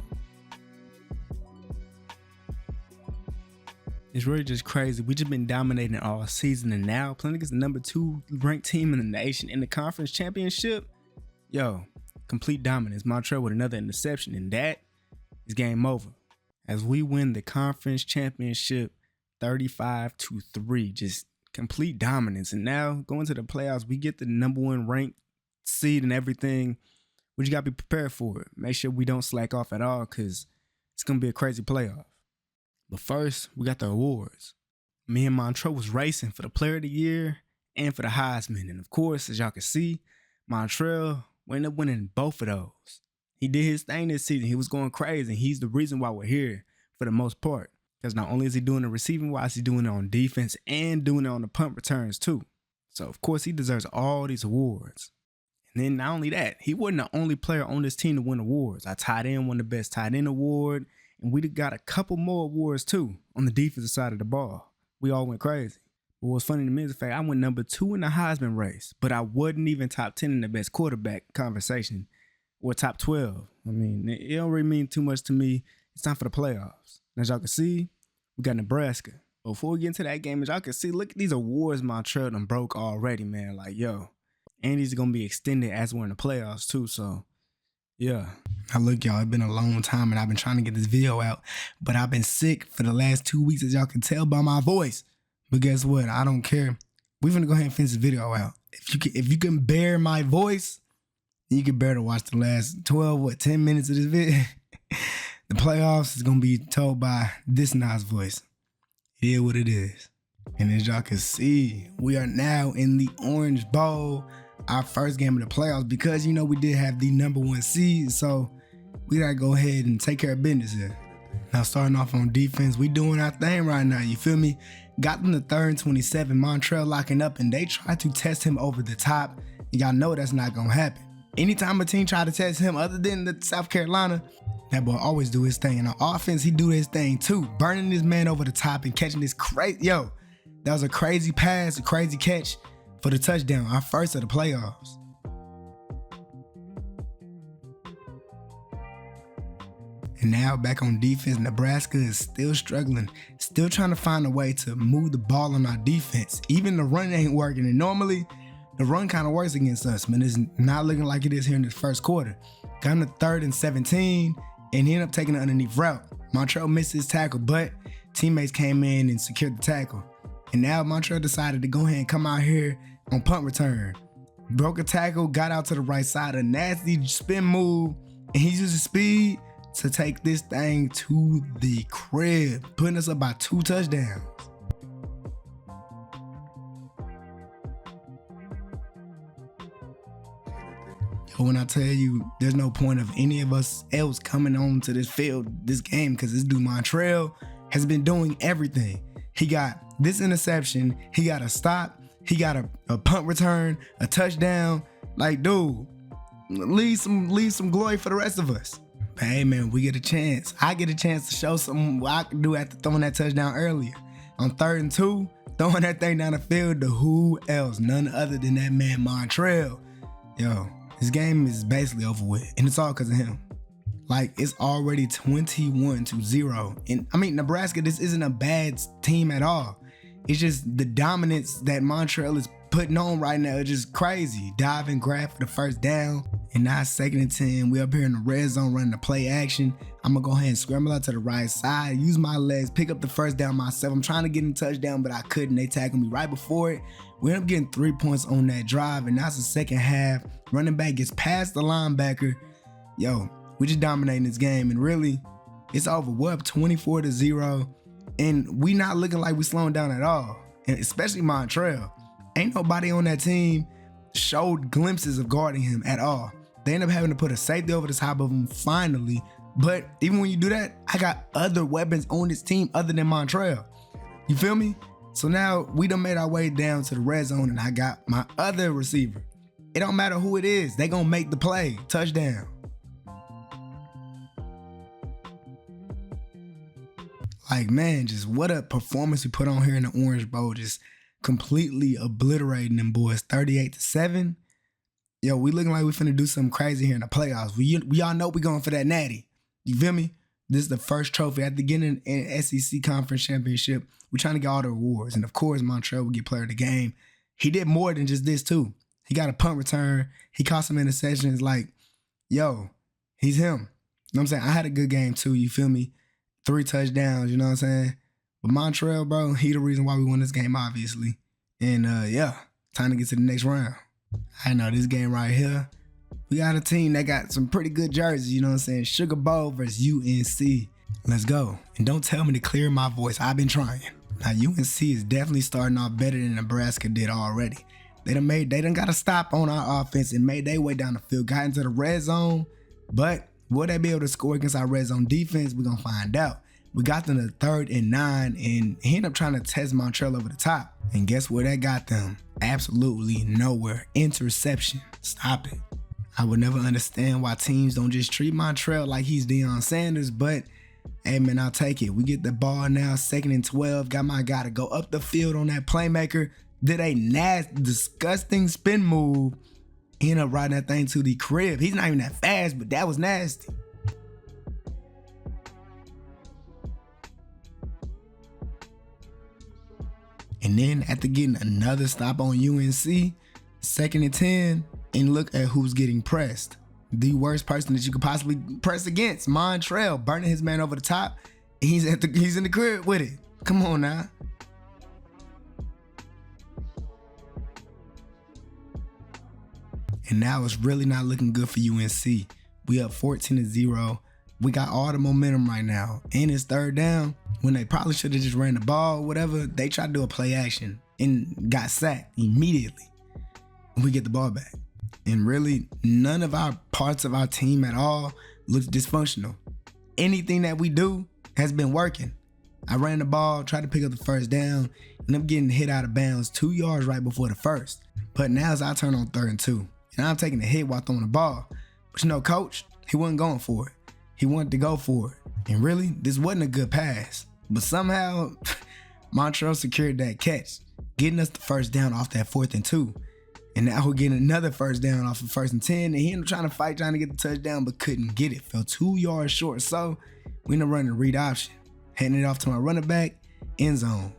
It's really just crazy. We just been dominating all season, and now playing against the number 2 ranked team in the nation in the conference championship. Yo, complete dominance. Montreal with another interception, and that is game over. As we win the conference championship 35-3, just complete dominance. And now going to the playoffs, we get the number 1 ranked seed and everything. We just got to be prepared for it. Make sure we don't slack off at all, because it's going to be a crazy playoff. But first, we got the awards. Me and Montreal was racing for the Player of the Year and for the Heisman. And of course, as y'all can see, Montreal ended up winning both of those. He did his thing this season. He was going crazy, and he's the reason why we're here for the most part. Because not only is he doing the receiving wise, he's doing it on defense and doing it on the punt returns too. So, of course, he deserves all these awards. And then not only that, he wasn't the only player on this team to win awards. Our tight end won the best tight end award, and we got a couple more awards too on the defensive side of the ball. We all went crazy. But what's funny to me is the fact I went number 2 in the Heisman race, but I wasn't even top 10 in the best quarterback conversation or top 12. I mean, it don't really mean too much to me. It's time for the playoffs. And as y'all can see, we got Nebraska. Before we get into that game, as y'all can see, look at these awards Montreal done broke already, man. Like, yo. And these are going to be extended as we're in the playoffs, too. So, yeah. Now, look, y'all, it's been a long time, and I've been trying to get this video out. But I've been sick for the last 2 weeks, as y'all can tell by my voice. But guess what? I don't care. We're going to go ahead and finish this video out. If you can bear my voice, you can bear to watch the last 10 minutes of this video. The playoffs is going to be told by this nice voice. It is what it is. And as y'all can see, we are now in the Orange Bowl, our first game of the playoffs, because, you know, we did have the number 1 seed. So we got to go ahead and take care of business here. Now, starting off on defense, we doing our thing right now. You feel me? Got them to 3rd and 27. Montreal locking up, and they tried to test him over the top. And y'all know that's not going to happen. Anytime a team try to test him other than the South Carolina, that boy always do his thing. And on offense, he do his thing too. Burning this man over the top and catching this crazy. Yo, that was a crazy pass, a crazy catch for the touchdown. Our first of the playoffs. And now back on defense, Nebraska is still struggling. Still trying to find a way to move the ball on our defense. Even the run ain't working. And normally, the run kind of works against us, but it's not looking like it is here in this first quarter. Got him to 3rd and 17, and he ended up taking an underneath route. Montreal missed his tackle, but teammates came in and secured the tackle. And now Montreal decided to go ahead and come out here on punt return. Broke a tackle, got out to the right side, a nasty spin move, and he used his speed to take this thing to the crib, putting us up by 2 touchdowns. When I tell you there's no point of any of us else coming on to this field, this game, because this dude Montreal has been doing everything. He got this interception, he got a stop, he got a punt return, a touchdown. Like, dude, leave some glory for the rest of us. But hey, man, we get a chance. I get a chance to show something what I can do after throwing that touchdown earlier. On 3rd and 2, throwing that thing down the field to who else? None other than that man Montreal. Yo, this game is basically over with, and it's all because of him. Like, it's already 21-0. And I mean, Nebraska, this isn't a bad team at all. It's just the dominance that Montreal is putting on right now is just crazy. Dive and grab for the first down. And now 2nd and 10. We up here in the red zone running the play action. I'm going to go ahead and scramble out to the right side, use my legs, pick up the first down myself. I'm trying to get in touchdown, but I couldn't. They tackled me right before it. We end up getting 3 points on that drive, and that's the second half. Running back gets past the linebacker. Yo, we just dominating this game, and really, it's over. We're up 24-0, and we not looking like we slowing down at all, and especially Montreal. Ain't nobody on that team showed glimpses of guarding him at all. They end up having to put a safety over the top of him finally, but even when you do that, I got other weapons on this team other than Montreal. You feel me? So now we done made our way down to the red zone, and I got my other receiver. It don't matter who it is. They gonna make the play. Touchdown. Like, man, just what a performance we put on here in the Orange Bowl. Just completely obliterating them boys. 38-7. Yo, we looking like we finna do something crazy here in the playoffs. We all know we going for that natty. You feel me? This is the first trophy at the beginning in SEC Conference Championship. We're trying to get all the awards. And of course, Montreal will get player of the game. He did more than just this too. He got a punt return. He caught some interceptions. Like, yo, he's him. You know what I'm saying? I had a good game too, you feel me? 3 touchdowns, you know what I'm saying? But Montreal, bro, he the reason why we won this game, obviously. And yeah, time to get to the next round. I know this game right here. We got a team that got some pretty good jerseys, you know what I'm saying? Sugar Bowl versus UNC. Let's go. And don't tell me to clear my voice. I've been trying. Now, UNC is definitely starting off better than Nebraska did already. They done got a stop on our offense and made their way down the field, got into the red zone. But will they be able to score against our red zone defense? We're going to find out. We got them to 3rd and 9, and he ended up trying to test Montreal over the top. And guess where that got them? Absolutely nowhere. Interception. Stop it. I would never understand why teams don't just treat Montreal like he's Deion Sanders, but hey, man, I'll take it. We get the ball now, 2nd and 12. Got my guy to go up the field on that playmaker. Did a nasty, disgusting spin move. He ended up riding that thing to the crib. He's not even that fast, but that was nasty. And then after getting another stop on UNC, 2nd and 10, and look at who's getting pressed. The worst person that you could possibly press against, Montreal, burning his man over the top. He's in the crib with it. Come on now. And now it's really not looking good for UNC. We up 14-0. We got all the momentum right now. And it's 3rd down. When they probably should have just ran the ball, whatever, they tried to do a play action and got sacked immediately. We get the ball back. And really, none of our parts of our team at all looks dysfunctional. Anything that we do has been working. I ran the ball, tried to pick up the first down, and I'm getting hit out of bounds 2 yards right before the first. But now it's our turn on 3rd and 2. And I'm taking a hit while throwing the ball. But you know, coach, he wasn't going for it. He wanted to go for it. And really, this wasn't a good pass. But somehow, Montreal secured that catch, getting us the first down off that 4th and 2. And now we're getting another first down off of 1st and 10. And he ended up trying to get the touchdown, but couldn't get it. Fell 2 yards short. So we ended up running a read option, handing it off to my running back, end zone.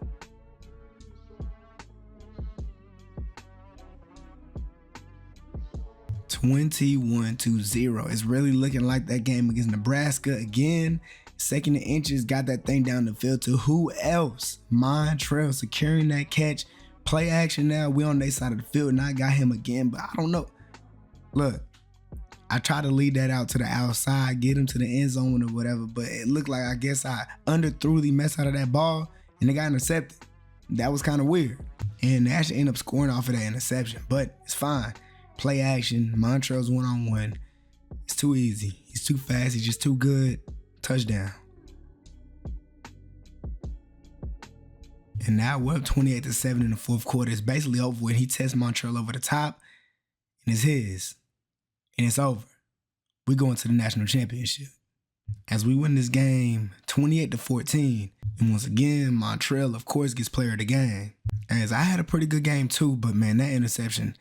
(21-0). It's really looking like that game against Nebraska again. Second and inches, got that thing down the field to who else? Montrell securing that catch. Play action now. We on their side of the field, and I got him again, but I don't know. Look, I try to lead that out to the outside, get him to the end zone or whatever, but it looked like I guess I underthrew the mess out of that ball, and it got intercepted. That was kind of weird. And they actually ended up scoring off of that interception, but it's fine. Play action, Montrell's one-on-one. It's too easy. He's too fast. He's just too good. Touchdown. And now we're up 28-7 in the fourth quarter. It's basically over when he tests Montrell over the top, and it's his. And it's over. We're going to the national championship. As we win this game 28-14, and once again, Montrell, of course, gets player of the game. As I had a pretty good game too, but man, that interception,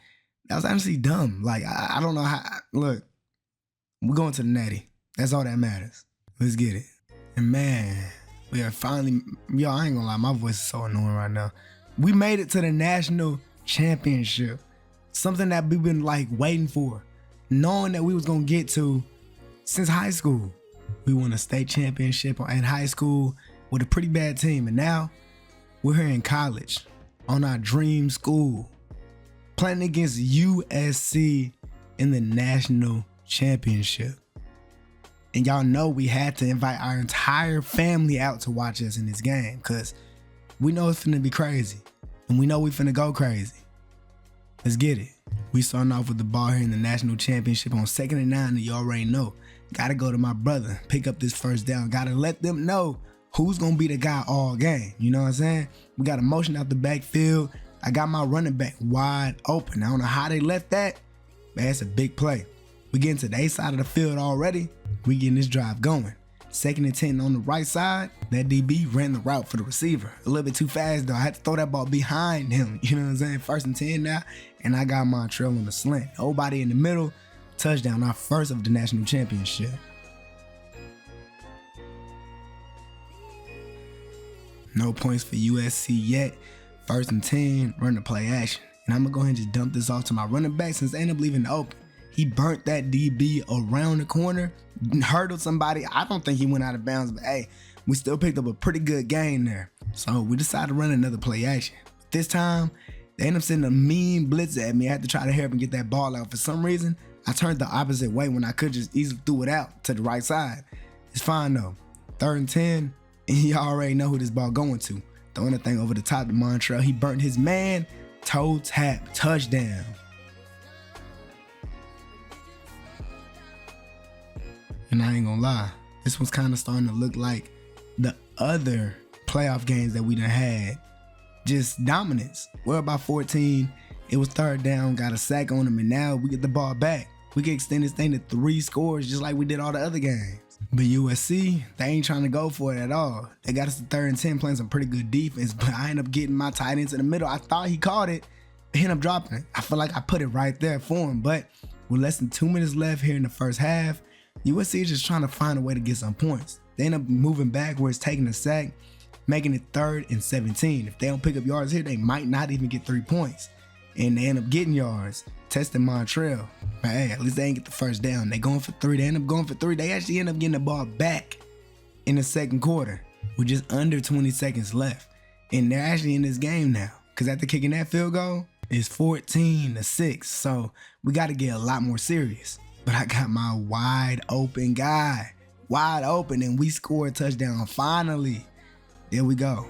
that was honestly dumb. Like, I don't know how. Look, we're going to the natty. That's all that matters. Let's get it. And man, we are finally, yo, I ain't gonna lie, my voice is so annoying right now. We made it to the national championship. Something that we've been like waiting for, knowing that we was gonna get to since high school. We won a state championship in high school with a pretty bad team, and now we're here in college on our dream school, playing against USC in the national championship. And y'all know we had to invite our entire family out to watch us in this game because we know it's finna be crazy, and we know we finna go crazy. Let's get it. We starting off with the ball here in the national championship on 2nd and 9, and you already know. Gotta go to my brother, pick up this first down. Gotta let them know who's gonna be the guy all game. You know what I'm saying? We got a motion out the backfield. I got my running back wide open. I don't know how they left that, but that's a big play. We getting to the side of the field already. We getting this drive going. 2nd and 10 on the right side. That DB ran the route for the receiver. A little bit too fast though. I had to throw that ball behind him. You know what I'm saying? 1st and 10 now. And I got Montrell on the slant. Nobody in the middle. Touchdown, our first of the national championship. No points for USC yet. 1st and 10, run the play action. And I'm going to go ahead and just dump this off to my running back since they end up leaving the open. He burnt that DB around the corner, hurdled somebody. I don't think he went out of bounds, but hey, we still picked up a pretty good game there. So we decided to run another play action. This time, they ended up sending a mean blitz at me. I had to try to help him get that ball out. For some reason, I turned the opposite way when I could just easily throw it out to the right side. It's fine though. 3rd and 10, and you already know who this ball going to. Throwing the thing over the top to Montrell. He burnt his man. Toe tap. Touchdown. And I ain't gonna lie, this was kind of starting to look like the other playoff games that we done had. Just dominance. We're about 14. It was 3rd down, got a sack on him, and now we get the ball back. We can extend this thing to 3 scores just like we did all the other games. But USC, they ain't trying to go for it at all. They got us to 3rd and 10 playing some pretty good defense, but I end up getting my tight end to the middle. I thought he caught it, but he ended up dropping it. I feel like I put it right there for him, but with less than 2 minutes left here in the first half, USC is just trying to find a way to get some points. They end up moving backwards, taking a sack, making it 3rd and 17. If they don't pick up yards here, they might not even get 3 points. And they end up getting yards, testing Montrell. But hey, at least they ain't get the first down. They going for 3. They end up going for 3. They actually end up getting the ball back in the 2nd quarter with just under 20 seconds left. And they're actually in this game now. Because after kicking that field goal, it's 14-6. So we got to get a lot more serious. But I got my wide open guy. Wide open, and we scored a touchdown finally. There we go.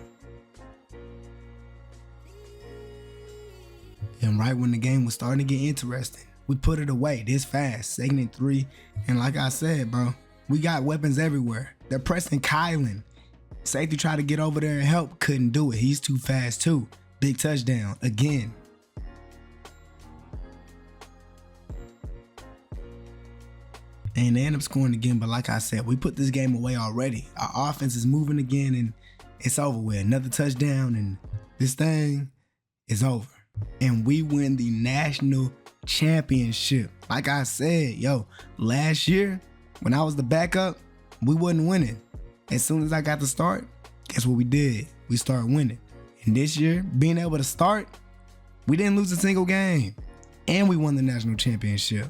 And right when the game was starting to get interesting, we put it away this fast, 2nd and 3. And like I said, bro, we got weapons everywhere. They're pressing Kylan. Safety tried to get over there and help, couldn't do it. He's too fast too. Big touchdown again. And they end up scoring again, but like I said, we put this game away already. Our offense is moving again, and it's over with. Another touchdown, and this thing is over. And we win the national championship. Like I said, yo, last year, when I was the backup, we wasn't winning. As soon as I got to start, guess what we did? We started winning. And this year, being able to start, we didn't lose a single game. And we won the national championship.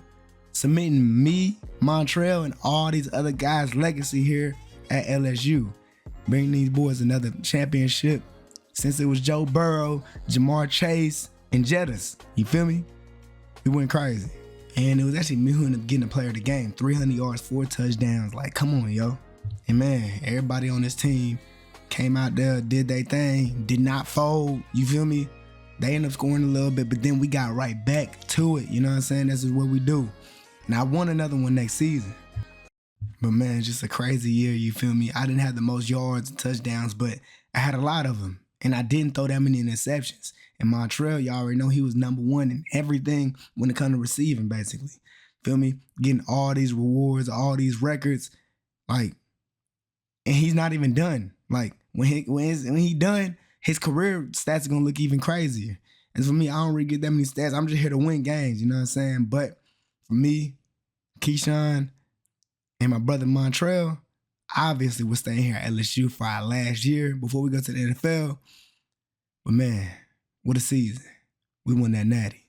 Cementing me, Montrell, and all these other guys' legacy here at LSU. Bring these boys another championship since it was Joe Burrow, Jamar Chase, and Jettis. You feel me? We went crazy. And it was actually me who ended up getting the player of the game. 300 yards, 4 touchdowns. Like, come on, yo. And man, everybody on this team came out there, did their thing, did not fold. You feel me? They ended up scoring a little bit, but then we got right back to it. You know what I'm saying? This is what we do. And I want another one next season. But man, it's just a crazy year, you feel me? I didn't have the most yards and touchdowns, but I had a lot of them. And I didn't throw that many interceptions. And Montreal, y'all already know he was number one in everything when it comes to receiving, basically. Feel me? Getting all these rewards, all these records. Like, and he's not even done. Like, when he done, his career stats are going to look even crazier. And for me, I don't really get that many stats. I'm just here to win games, you know what I'm saying? But for me, Keyshawn, and my brother Montreal, obviously we're staying here at LSU for our last year before we go to the NFL. But man, what a season. We won that natty.